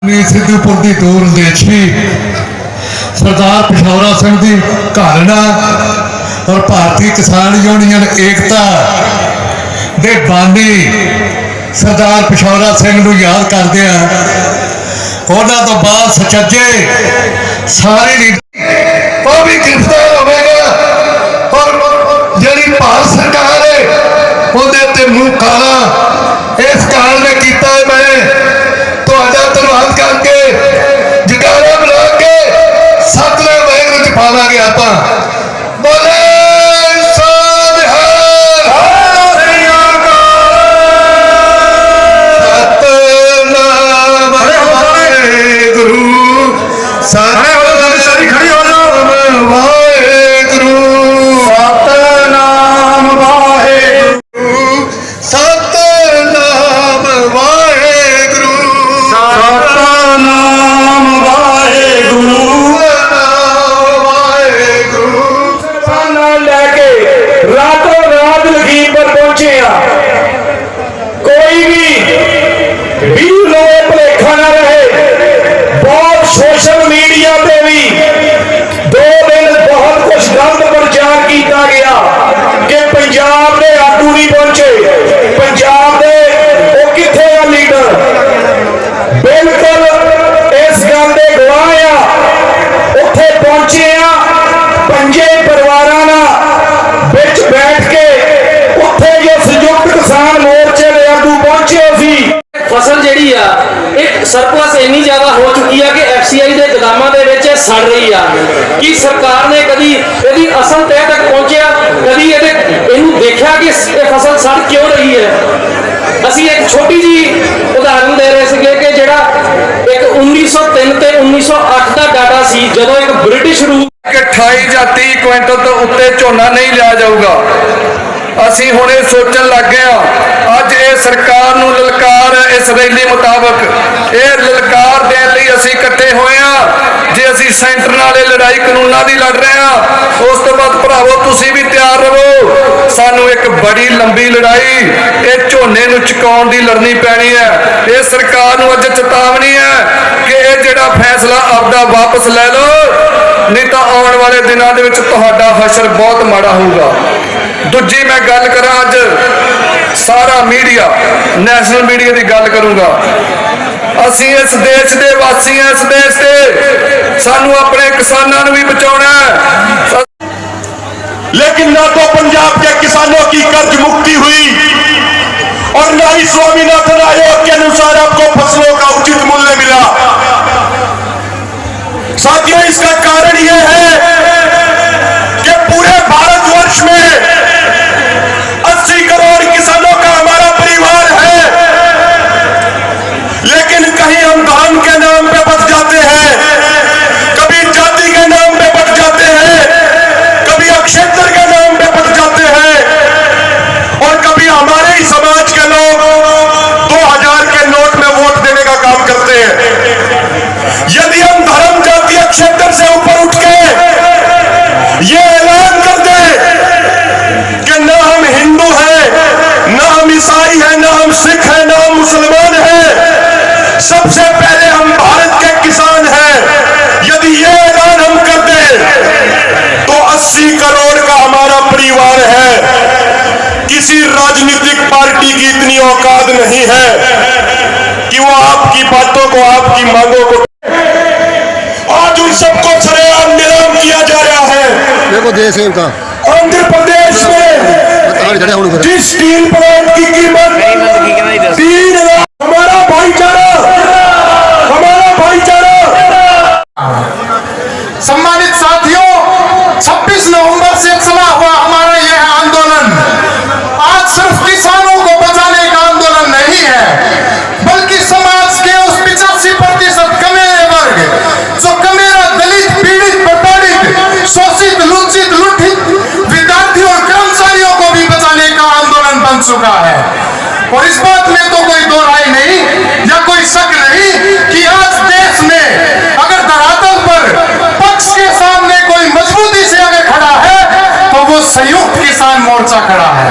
सिद्धूपुर की दूरदेशी सरदार पिशौरा सिंह की घालना और भारतीय किसान यूनियन एकता के बानी सरदार पिशौरा सिंह को याद करते हैं। उन्होंने तो बाद सचज्जे सारी वो भी गिरफ्तार होगा और जी भारत सरकार है उन्हें मुंह काला इस काल ने किया। मैं धन्यवाद करके जगारा बुला के सतवें वाहिगुरू च पावांगे। आप बोले सतनाम वाहिगुरू सोशल मीडिया पे भी 2 दिन बहुत कुछ गलत प्रचार किया गया कि पंजाब के आगू नहीं पहुंचे, पंजाब के वो किथे आ लीडर। बिल्कुल इस गल के गवाह आ, उत्थे पहुंचे आ 5 परिवारां नाल विच बैठ के उत्थे जो संयुक्त किसान मोर्चे के आगू पहुंचे सी। फसल जी एक सरप्लस इन्नी ज्यादा हो चुकी है कि FCI के गोदामां दे विच सड़ रही है कि सरकार ने कभी यदि असल तय तक पहुंचा, कभी इनू देखा कि फसल सड़ क्यों रही है। असी एक छोटी जी उदाहरण दे रहे थे कि जिहड़ा एक 1903 ते 1908 का डाटा सी जदों एक ब्रिटिश रूल 28 या 30 क्विंटल तो उत्ते झोना नहीं लिया जाऊगा। ਅਸੀਂ ਹੁਣੇ ਸੋਚਣ ਲੱਗ ਗਏ ਆ। ਅੱਜ ਇਹ ਸਰਕਾਰ ਨੂੰ ਲਲਕਾਰ ਇਸ ਰੈਲੀ ਮੁਤਾਬਕ ਇਹ ਲਲਕਾਰ ਦੇਣ ਲਈ ਅਸੀਂ ਇਕੱਠੇ ਹੋਏ ਆ। ਜੇ ਅਸੀਂ ਸੈਂਟਰ ਨਾਲ ਇਹ ਲੜਾਈ ਕਾਨੂੰਨਾਂ ਦੀ ਲੜ ਰਹੇ ਆ, ਉਸ ਤੋਂ ਬਾਅਦ ਭਰਾਵੋ ਤੁਸੀਂ ਵੀ ਤਿਆਰ ਰਹੋ। ਸਾਨੂੰ ਇੱਕ ਬੜੀ ਲੰਬੀ ਲੜਾਈ ਇਹ ਝੋਨੇ ਨੂੰ ਚੁਕਾਉਣ ਦੀ ਲੜਨੀ ਪੈਣੀ ਹੈ। ਇਹ ਸਰਕਾਰ ਨੂੰ ਅੱਜ ਚੇਤਾਵਨੀ ਹੈ ਕਿ ਇਹ ਜਿਹੜਾ ਫੈਸਲਾ ਆਪਦਾ ਵਾਪਸ ਲੈ ਲਓ, नहीं तो आने वाले दिनों के हशर बहुत माड़ा होगा। दूजी मैं गल करा अज सारा मीडिया नैशनल मीडिया की गल करूँगा। असी इस देश के वासी हैं, इस देश के सानू अपने किसानों भी बचाना है। लेकिन ना तो पंजाब के किसानों की कर्ज मुक्ति हुई और ना ही स्वामीनाथन आयोग के अनुसार आपको फसलों का उचित मूल्य मिला। साथियों, इसका कारण यह है कि पूरे भारतवर्ष में 80 करोड़ किसानों का हमारा परिवार है, लेकिन कहीं हम धर्म के नाम पे बच जाते हैं, कभी जाति के नाम पे बच जाते हैं, कभी क्षेत्र के नाम पे बच जाते हैं और कभी हमारे ही समाज के लोग 2000 के नोट में वोट देने का काम करते हैं। यदि हम धर्म क्षेत्र से ऊपर उठ के ये ऐलान कर दे कि ना हम हिंदू हैं, ना हम ईसाई हैं, ना हम सिख हैं, ना हम मुसलमान हैं, सबसे पहले हम भारत के किसान हैं, यदि ये ऐलान हम कर दे तो 80 करोड़ का हमारा परिवार है। किसी राजनीतिक पार्टी की इतनी औकात नहीं है कि वो आपकी बातों को, आपकी मांगों को, आज उन सबको सरेआम नीलाम किया जा रहा है। देखो देश है उनका आंध्र प्रदेश में जिस स्टील प्लांट की कीमत 3 लाख, हमारा भाईचारा सम्मानित साथियों, 26 नवंबर से चला हुआ हमारा यह आंदोलन आज सिर्फ किसानों को बचाने का आंदोलन नहीं है, बल्कि समाज के उस 85% कमेरे वर्ग जो कमेरा, दलित, पीड़ित, प्रताड़ित, शोषित, लुंचित, लुंठित विद्यार्थियों और कर्मचारियों को भी बचाने का आंदोलन बन चुका है। और इस बात में तो कोई दो राय नहीं या कोई शक नहीं कि आज देश में अगर धरातल पर पक्ष के सामने कोई मजबूती से अगर खड़ा है तो वो संयुक्त किसान मोर्चा खड़ा है।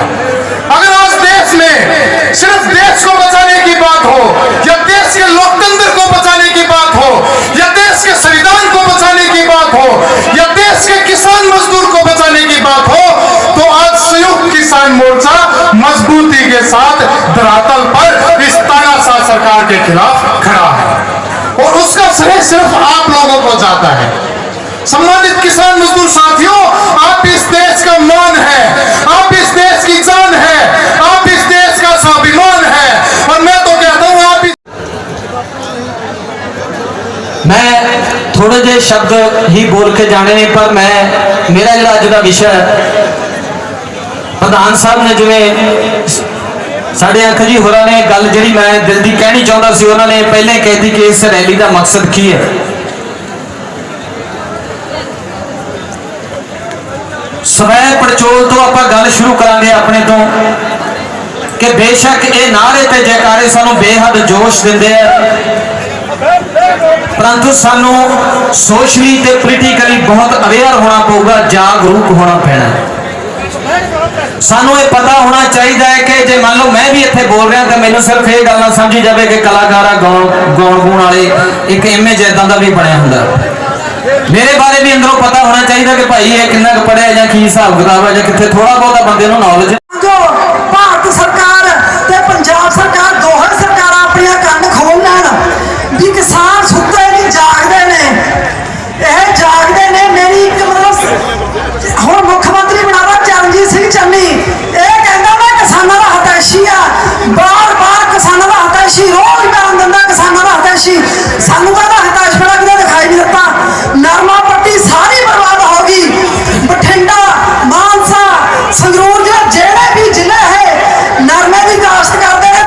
अगर आज देश में सिर्फ देश को बचाने की बात हो या देश के लोकतंत्र को बचाने की किसान मोर्चा मजबूती के साथ धरातल पर इस तानाशाह सरकार के खिलाफ खड़ा है और उसका श्रेय सिर्फ आप लोगों को जाता है। सम्मानित किसान मजदूर साथियों, आप इस देश का मान है, आप इस देश की जान है, आप इस देश का स्वाभिमान है और मैं तो कहता हूं आप मैं थोड़े जे शब्द ही बोल के जाने नहीं, पर मैं मेरा जो अज का विषय प्रधान साहब ने जिवें साढ़े अख जी होर ने गल जी मैं दिल की कहनी चाहता सी, उन्होंने पहले कह दी कि इस रैली का मकसद की है। स्वै पड़चोल तो आप गल शुरू करांगे अपने तो कि बेशक ये नारे ते जयकारे सानू बेहद जोश देंदे हैं, परंतु सानू सोशली ते पोलीटिकली बहुत अवेयर होना पऊगा, जागरूक होना पैना। सानू ये पता होना चाहिए है कि जे मान लो मैं भी इत्थे बोल रहा तो मैनू सिर्फ ये गल ना समझी जाए कि कलाकार गाउन गुण वाले एक इमेज इदां दा भी बनया हुंदा। मेरे बारे भी अंदरों पता होना चाहिए कि भाई ये कितना पढ़िया या की हिसाब किताब है, या कितने थोड़ा बहुत बंदे नूं नॉलेज। जो भारत सरकार ते पंजाब सरकार दोहे सरकार अपनी कंन खोल लैन भी किसान सुते नहीं जागते ने, यह जागते ने। मेरी एक मतलब हुण मुख्यमंत्री बनावा चरणजीत सिंह चन्नी, यह कहता मैं किसानों का हतैशी आ, बार बार किसानों का हतैशी, रोज बयान दिंदा किसानों का हतैशी। सानू कहता हतैश बड़ा किते दिखाई नहीं दिता। नरमा पट्टी सारी बर्बाद होगी, बठिंडा मानसा संगरूर जेड़े भी जिले है नरमे की काश्त करते हैं।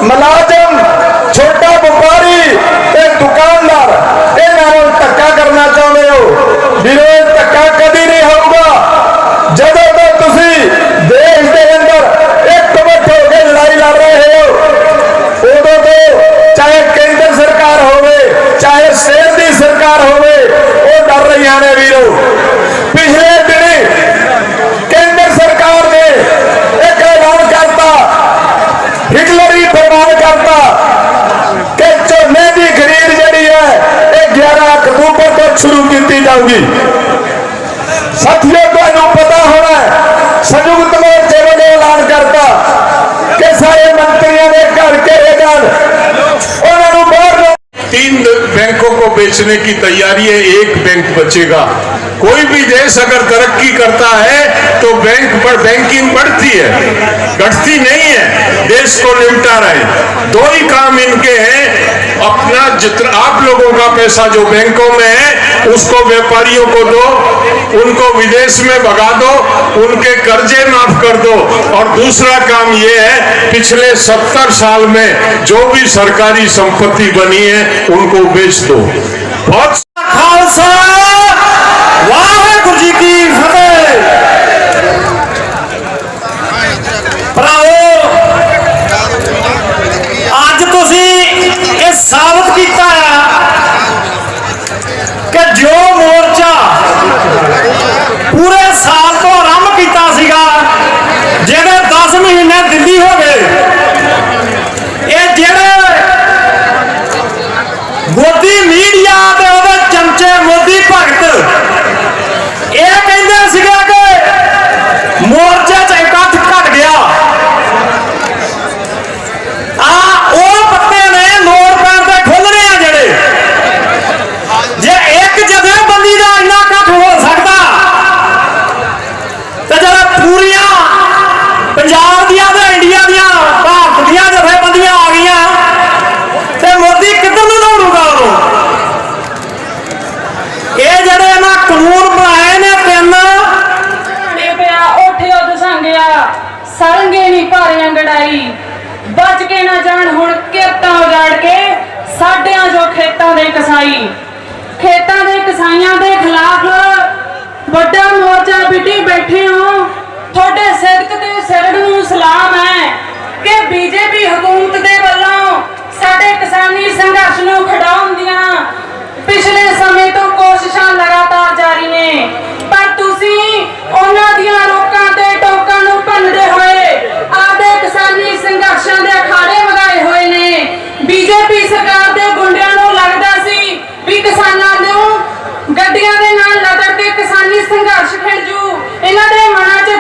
मुलाजम छोटा व्यापारी ते दुकानदार इन्हों धक्का करना चाहते हो, विरोध धक्का कभी नहीं होगा। जब तक तुसी देश के अंदर एकमत होकर लड़ाई लड़ रहे हो, उदों तो चाहे केंद्र सरकार होवे चाहे स्टेट की सरकार होवे, वो डर रही ने वीरो। पिछले दिनी केंद्र सरकार ने एक ऐलान करता, हिटलरी फरमान करता कि झोने की खरीद जी है 11 अक्तूबर तक शुरू की जाऊगी। साथियों को पता होना है संयुक्त मोर्चे ने ऐलान करता कि सारे मंत्रियों ने घर के उन्होंने बाहर 3 बैंकों को बेचने की तैयारी है, 1 बैंक बचेगा। कोई भी देश अगर तरक्की करता है तो बैंक पर बैंकिंग बढ़ती है, घटती नहीं है। देश को निपटा रहे 2 ही काम इनके हैं, अपना जितना आप लोगों का पैसा जो बैंकों में है उसको व्यापारियों को दो, उनको विदेश में भगा दो, उनके कर्जे माफ कर दो। और दूसरा काम ये है पिछले 70 साल में जो भी सरकारी संपत्ति बनी है उनको बेच दो। बहुत खालसा वाहिगुरू जी की फतेह। भराओ अज तुसीं ये साबित किया कि जो मोर्चा पूरे साल तो आरंभ किया सीगा, जेड़े 10 महीने दिल्ली हो गए, ये जेड़े मोदी मीडिया ते ओदे चमचे मोदी भगत ये कहंदे सीगे कि मोर्चे च इकट्ठ घट गया। ओ पत्ते ने नोट पैर ते खुलने आ जेड़े, जे एक जथेबंदी दा इन्ना इकट्ठ हो सकता ते जेड़ा पूरियां पंजाब दियां ते इंडिया दियां भारत दियां जथेबंदियां आ गईयां ते मोदी किधर नूं दौड़ूगा। ये जड़े ना कानून बनाए ने 3 पिया उठियो दसंगिया सरंगे नी भारियां गड़ाई, बच के ना जान हुण किरतां उजाड़ के साडियां जो खेतां दे कसाई। खेतां दे कसाईयां दे खिलाफ वड्डा मोर्चा बिटी बैठे हो, थोड़े सिदक ते सिरड़ नूं सलाम है कि बीजेपी हुकूमत दे वल्लों साडे किसानी संघर्ष नूं खड़ाउण दियां पिछले समय तो कोशिशां लगातार जारी ने, पर तुसीं उन्हां दियां रोकां ते टोकां नूं भंनदे होए आपदे किसानी संघर्षां दे अखाड़े वगाए होए ने। बीजेपी सरकार दे गुंडियां नूं लगदा सी भी किसानां नूं गड्डियां दे नाल लदड़ के किसानी संघर्ष खिड़ जू, इन्हां दे मनां 'च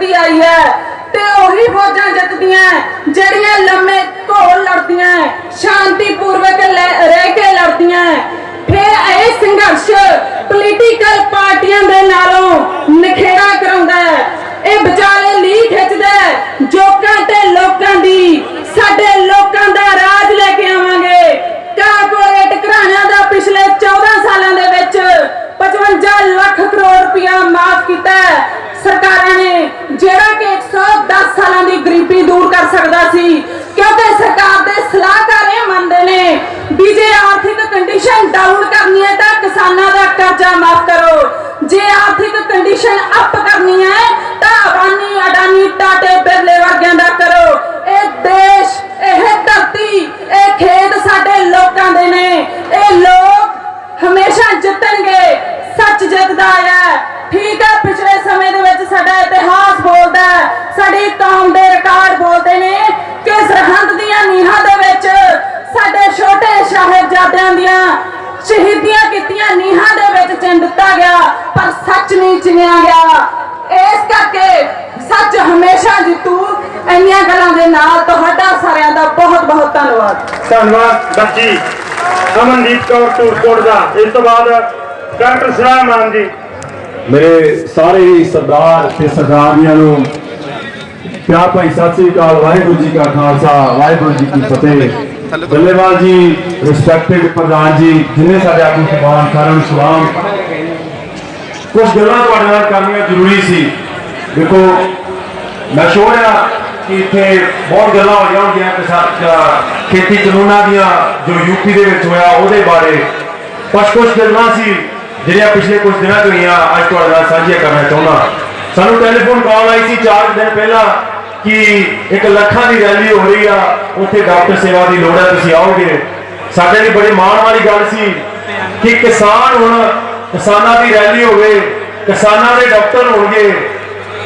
ਜਿੱਤਦੀ ਆਈ ਹੈ ਤੇ ਉਹੀ ਫੌਜਾਂ ਜਿੱਤਦੀਆਂ ਜਿਹੜੀਆਂ ਲੰਮੇ ਘੋਲ ਲੜਦੀਆਂ, ਸ਼ਾਂਤੀਪੂਰਵਕ ਰਹਿ ਕੇ ਲੜਦੀਆਂ। ਫਿਰ ਇਹ ਸੰਘਰਸ਼ ਪੋਲੀਟੀਕਲ ਪਾਰਟੀਆਂ ਦੇ ਨਾਲੋਂ ਨਿਖੇੜਾ ਕਰਾਉਂਦਾ ਹੈ, ਇਹ ਵਿਚਾਲੇ ਲੀਹ ਖਿੱਚਦਾ ਹੈ ਜੋਕਾਂ ਤੇ ਲੋਕਾਂ ਦੀ। ਸਾਡੇ ਲੋਕਾਂ ਦਾ ਰਾਜ ਲੈ ਕੇ ਆਵਾਂਗੇ। ਕਾਰਪੋਰੇਟ ਘਰਾਣਿਆਂ ਦਾ ਪਿਛਲੇ 14 ਸਾਲਾਂ ਦੇ ਵਿੱਚ 55 ਲੱਖ ਕਰੋੜ ਰੁਪਇਆ ਮਾਫ ਕੀਤਾ ਹੈ ਸਰਕਾਰਾਂ ਨੇ, ਜਿਹੜਾ ਕਿ 110 ਸਾਲਾਂ ਦੀ ਗਰੀਬੀ ਦੂਰ ਕਰ ਸਕਦਾ ਸੀ। ਕਿਉਂਕਿ ਸਰਕਾਰ ਦੇ ਸਲਾਹਕਾਰ ਇਹ ਮੰਨਦੇ ਨੇ ਵੀ ਜੇ ਆਰਥਿਕ ਕੰਡੀਸ਼ਨ ਡਾਊਨ ਕਰਨੀ ਹੈ ਤਾਂ ਕਿਸਾਨਾਂ ਦਾ ਕਰਜ਼ਾ ਮਾਫ ਕਰੋ, ਜੇ ਆਰਥਿਕ ਕੰਡੀਸ਼ਨ ਅਪ ਕਰਨੀ ਹੈ ਤਾਂ ਅਬਾਨੀ, ਅਡਾਨੀ, ਟਾਟੇ, ਬਿਰਲੇ ਵਰਗਿਆਂ ਦਾ ਕਰੋ। ਇਹ ਦੇਸ਼, ਇਹ ਧਰਤੀ, ਇਹ ਖੇਤ ਸਾਡੇ ਲੋਕਾਂ ਦੇ ਨੇ। ਇਹ ਲੋਕ ਹਮੇਸ਼ਾ ਜਿੱਤਣਗੇ, ਸੱਚ ਜਿੱਤਦਾ ਆਇਆ। ਠੀਕ ਹੈ, ਪਿਛਲੇ ਸਮੇਂ ਦੇ ਵਿੱਚ ਸਾਡਾ ਇਤਿਹਾਸ ਬੋਲਦਾ ਹੈ, ਸਾਡੀ ਕੌਮ ਦੇ ਰਿਕਾਰਡ ਬੋਲਦੇ ਨੇ ਕਿ ਸਰਹੰਦ ਦੀਆਂ ਨੀਹਾਂ ਦੇ ਵਿੱਚ ਸਾਡੇ ਛੋਟੇ ਸਾਹਿਬਜ਼ਾਦਿਆਂ ਦੀਆਂ ਸ਼ਹੀਦੀਆਂ ਕੀਤੀਆਂ ਨੀਹਾਂ ਦੇ ਵਿੱਚ ਚਿਣ ਦਿੱਤਾ ਗਿਆ, ਪਰ ਸੱਚ ਨਹੀਂ ਚਿਣਿਆ ਗਿਆ। ਇਸ ਕਰਕੇ ਸੱਚ ਹਮੇਸ਼ਾ ਜਿੱਤੂ। ਇੰਨੀਆਂ ਗੱਲਾਂ ਦੇ ਨਾਲ ਤੁਹਾਡਾ ਸਾਰਿਆਂ ਦਾ ਬਹੁਤ ਬਹੁਤ ਧੰਨਵਾਦ। ਧੰਨਵਾਦ ਬੱਚੀ ਅਮਨਦੀਪ ਕੌਰ ਟੂਰਕੋਟ ਦਾ। ਇਸ ਤੋਂ ਬਾਅਦ ਡਾਕਟਰ ਸਲਾਮਾਨ ਜੀ। ਮੇਰੇ ਸਾਰੇ ਹੀ ਸਰਦਾਰ ਤੇ ਸਰਦਾਰੀਆਂ ਨੂੰ ਪਿਆਰ ਭਾਈ ਸਤਿ ਸ੍ਰੀ ਅਕਾਲ। ਵਾਹਿਗੁਰੂ ਜੀ ਕਾ ਖਾਲਸਾ, ਵਾਹਿਗੁਰੂ ਜੀ ਕੀ ਫਤਿਹ। ਬੱਲੇਬਾਜ਼ ਜੀ, ਰਿਸਪੈਕਟਡ ਪ੍ਰਧਾਨ ਜੀ, ਜਿੰਨੇ ਸਾਡੇ ਆਗੂ ਸਭਾਨ, ਸਾਰਿਆਂ ਨੂੰ ਸਲਾਮ। ਕੁਝ ਗੱਲਾਂ ਤੁਹਾਡੇ ਨਾਲ ਕਰਨੀਆਂ ਜ਼ਰੂਰੀ ਸੀ। ਦੇਖੋ, ਮੈਂ ਸ਼ੋਰਿਆ ਕਿ ਇੱਥੇ ਬਹੁਤ ਗੱਲਾਂ ਹੋਈਆਂ ਹੁੰਦੀਆਂ ਖੇਤੀ ਕਾਨੂੰਨਾਂ ਦੀਆਂ ਜੋ ਯੂਪੀ ਦੇ ਵਿੱਚ ਹੋਇਆ ਉਹਦੇ ਬਾਰੇ। ਕੁਝ ਗੱਲਾਂ ਸੀ ਜਿਹੜੀਆਂ ਪਿਛਲੇ ਕੁਝ ਦਿਨਾਂ ਤੋਂ ਹੋਈਆਂ, ਅੱਜ ਤੁਹਾਡੇ ਨਾਲ ਸਾਂਝੀਆਂ ਕਰਨਾ ਚਾਹੁੰਦਾ। ਸਾਨੂੰ ਟੈਲੀਫੋਨ ਕਾਲ ਆਈ ਸੀ 4 ਦਿਨ ਪਹਿਲਾਂ ਕਿ ਇੱਕ ਲੱਖਾਂ ਦੀ ਰੈਲੀ ਹੋ ਰਹੀ ਆ, ਉੱਥੇ ਡਾਕਟਰ ਸੇਵਾ ਦੀ ਲੋੜ ਹੈ, ਤੁਸੀਂ ਆਓਗੇ। ਸਾਡੇ ਲਈ ਬੜੀ ਮਾਣ ਵਾਲੀ ਗੱਲ ਸੀ ਕਿ ਕਿਸਾਨ ਹੁਣ, ਕਿਸਾਨਾਂ ਦੀ ਰੈਲੀ ਹੋਵੇ, ਕਿਸਾਨਾਂ ਦੇ ਡਾਕਟਰ ਹੋਣਗੇ,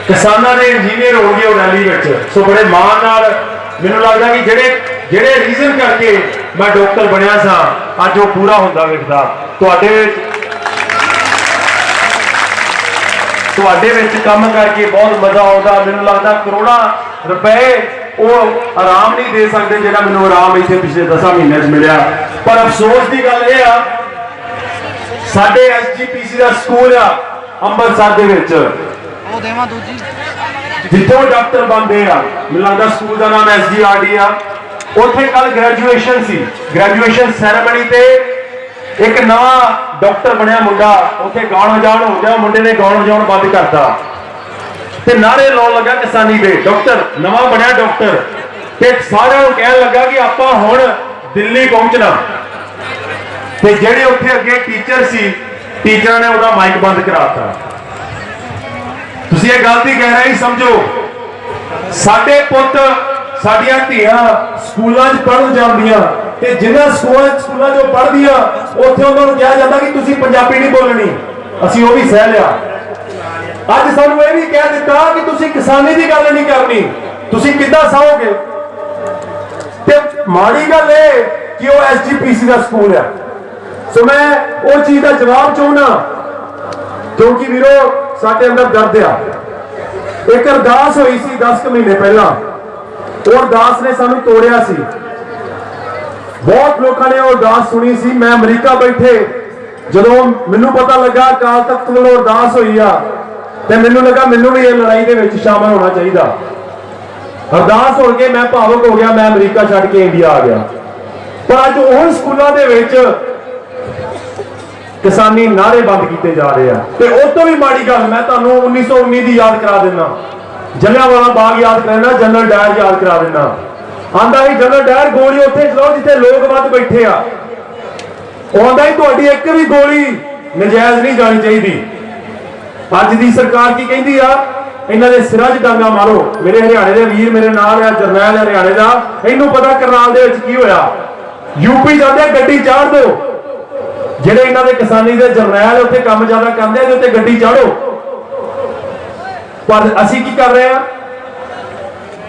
ਕਿਸਾਨਾਂ ਦੇ ਇੰਜੀਨੀਅਰ ਹੋਣਗੇ ਉਹ ਰੈਲੀ ਵਿੱਚ। ਸੋ ਬੜੇ ਮਾਣ ਨਾਲ ਮੈਨੂੰ ਲੱਗਦਾ ਕਿ ਜਿਹੜੇ ਰੀਜ਼ਨ ਕਰਕੇ ਮੈਂ ਡਾਕਟਰ ਬਣਿਆ ਸਾਂ, ਅੱਜ ਉਹ ਪੂਰਾ ਹੁੰਦਾ ਵੇਖਦਾ। ਤੁਹਾਡੇ ਵਿੱਚ ਕੰਮ ਕਰਕੇ ਬਹੁਤ ਮਜ਼ਾ ਆਉਂਦਾ। ਮੈਨੂੰ ਲੱਗਦਾ ਕਰੋੜਾਂ ਰੁਪਏ ਉਹ ਆਰਾਮ ਨਹੀਂ ਦੇ ਸਕਦੇ ਜਿਹੜਾ ਮੈਨੂੰ ਆਰਾਮ ਇੱਥੇ ਪਿਛਲੇ 10 ਮਹੀਨਿਆਂ 'ਚ ਮਿਲਿਆ। ਪਰ ਅਫਸੋਸ ਦੀ ਗੱਲ ਇਹ ਆ, ਸਾਡੇ SGPC ਦਾ ਸਕੂਲ ਆ ਅੰਮ੍ਰਿਤਸਰ ਦੇ ਵਿੱਚ, ਜਿੱਥੋਂ ਡਾਕਟਰ ਬਣਦੇ ਆ, ਮੈਨੂੰ ਲੱਗਦਾ ਸਕੂਲ ਦਾ ਨਾਮ SGRD ਆ। ਉੱਥੇ ਕੱਲ ਗ੍ਰੈਜੂਏਸ਼ਨ ਸੀ। ਗ੍ਰੈਜੂਏਸ਼ਨ ਸੈਰੇਮਨੀ ਤੇ ਇੱਕ ਨਵਾਂ ਡਾਕਟਰ ਬਣਿਆ ਮੁੰਡਾ, ਉੱਥੇ ਗਾਉਣ ਵਜਾਉਣ ਹੋ ਗਿਆ, ਮੁੰਡੇ ਨੇ ਗਾਉਣ ਵਜਾਉਣ ਬੰਦ ਕਰਤਾ ਤੇ ਨਾਰੇ ਲਾਉਣ ਲੱਗਾ ਕਿਸਾਨੀ ਦੇ। ਡਾਕਟਰ ਨਵਾਂ ਬਣਿਆ ਡਾਕਟਰ, ਤੇ ਸਾਰਿਆਂ ਨੂੰ ਕਹਿਣ ਲੱਗਾ ਕਿ ਆਪਾਂ ਹੁਣ ਦਿੱਲੀ ਪਹੁੰਚਣਾ। ਤੇ ਜਿਹੜੇ ਉੱਥੇ ਅੱਗੇ ਟੀਚਰ ਸੀ, ਟੀਚਰਾਂ ਨੇ ਉਹਦਾ ਮਾਈਕ ਬੰਦ ਕਰਾਤਾ। ਤੁਸੀਂ ਇਹ ਗਲਤੀ ਕਹਿ ਰਹੇ ਹੀ ਸਮਝੋ। ਸਾਡੇ ਪੁੱਤ, ਸਾਡੀਆਂ ਧੀਆਂ ਸਕੂਲਾਂ 'ਚ ਪੜ੍ਹਨ ਜਾਂਦੀਆਂ ਤੇ ਜਿਨ੍ਹਾਂ ਸਕੂਲਾਂ 'ਚੋਂ ਪੜ੍ਹਦੀਆਂ ਉੱਥੇ ਉਹਨਾਂ ਨੂੰ ਕਿਹਾ ਜਾਂਦਾ ਕਿ ਤੁਸੀਂ ਪੰਜਾਬੀ ਨਹੀਂ ਬੋਲਣੀ। ਅਸੀਂ ਉਹ ਵੀ ਸਹਿ ਲਿਆ। ਅੱਜ ਸਾਨੂੰ ਇਹ ਵੀ ਕਹਿ ਦਿੱਤਾ ਕਿ ਤੁਸੀਂ ਕਿਸਾਨੀ ਦੀ ਗੱਲ ਨਹੀਂ ਕਰਨੀ, ਤੁਸੀਂ ਕਿੱਦਾਂ ਸਹੋਗੇ। ਤੇ ਮਾੜੀ ਗੱਲ ਇਹ ਕਿ ਉਹ SGPC ਦਾ ਸਕੂਲ ਹੈ। ਸੋ ਮੈਂ ਉਹ ਚੀਜ਼ ਦਾ ਜਵਾਬ ਚਾਹੁੰਦਾ, ਕਿਉਂਕਿ ਵੀਰੋ ਸਾਡੇ ਅੰਦਰ ਦਰਦ ਆ। ਇੱਕ ਅਰਦਾਸ ਹੋਈ ਸੀ 10 ਮਹੀਨੇ ਪਹਿਲਾਂ, ਉਹ ਅਰਦਾਸ ਨੇ ਸਾਨੂੰ ਤੋੜਿਆ ਸੀ। ਬਹੁਤ ਲੋਕਾਂ ਨੇ ਉਹ ਅਰਦਾਸ ਸੁਣੀ ਸੀ। ਮੈਂ ਅਮਰੀਕਾ ਬੈਠੇ ਜਦੋਂ ਮੈਨੂੰ ਪਤਾ ਲੱਗਾ ਅਕਾਲ ਤਖਤ ਵੱਲੋਂ ਅਰਦਾਸ ਹੋਈ ਆ, ਤੇ ਮੈਨੂੰ ਲੱਗਾ ਮੈਨੂੰ ਵੀ ਇਹ ਲੜਾਈ ਦੇ ਵਿੱਚ ਸ਼ਾਮਲ ਹੋਣਾ ਚਾਹੀਦਾ। ਅਰਦਾਸ ਹੋ ਕੇ ਮੈਂ ਭਾਵੁਕ ਹੋ ਗਿਆ, ਮੈਂ ਅਮਰੀਕਾ ਛੱਡ ਕੇ ਇੰਡੀਆ ਆ ਗਿਆ। ਪਰ ਅੱਜ ਉਹ ਸਕੂਲਾਂ ਦੇ ਵਿੱਚ ਕਿਸਾਨੀ ਨਾਰੇ ਬੰਦ ਕੀਤੇ ਜਾ ਰਹੇ ਆ। ਤੇ ਉਸ ਤੋਂ ਵੀ ਮਾੜੀ ਗੱਲ ਮੈਂ ਤੁਹਾਨੂੰ 1919 ਦੀ ਯਾਦ ਕਰਾ ਦਿੰਦਾ, ਜਲਿਆਂਵਾਲਾ ਬਾਗ ਯਾਦ ਕਰਨਾ, ਜਨਰਲ ਡਾਇਰ ਯਾਦ ਕਰਾ ਦਿੰਦਾ। ਆਂਦਾ ਹੀ ਜਨਰਲ ਡਾਇਰ ਗੋਲੀ ਉੱਥੇ ਚਲਾਓ ਜਿੱਥੇ ਲੋਕ ਵੱਧ ਬੈਠੇ ਆ। ਉਹ ਆਂਦਾ ਹੀ ਤੁਹਾਡੀ ਇੱਕ ਵੀ ਗੋਲੀ ਨਜਾਇਜ਼ ਨਹੀਂ ਜਾਣੀ ਚਾਹੀਦੀ। ਅੱਜ ਦੀ ਸਰਕਾਰ ਕੀ ਕਹਿੰਦੀ ਆ, ਇਹਨਾਂ ਦੇ ਸਿਰਾਂ 'ਚ ਡਾਂਗਾ ਮਾਰੋ। ਮੇਰੇ ਹਰਿਆਣੇ ਦੇ ਵੀਰ ਮੇਰੇ ਨਾਲ ਆ, ਜਰਨੈਲ ਹਰਿਆਣੇ ਦਾ, ਇਹਨੂੰ ਪਤਾ ਕਰਨਾਲ ਦੇ ਵਿੱਚ ਕੀ ਹੋਇਆ। ਯੂਪੀ ਜਾਂਦੇ ਗੱਡੀ ਚਾੜ ਦਿਓ, ਜਿਹੜੇ ਇਹਨਾਂ ਦੇ ਕਿਸਾਨੀ ਦੇ ਜਰਨੈਲ ਉੱਥੇ ਕੰਮ ਜ਼ਿਆਦਾ ਕਰਦੇ ਆ, ਉੱਤੇ ਗੱਡੀ ਚਾੜੋ। ਪਰ ਅਸੀਂ ਕੀ ਕਰ ਰਹੇ ਆ,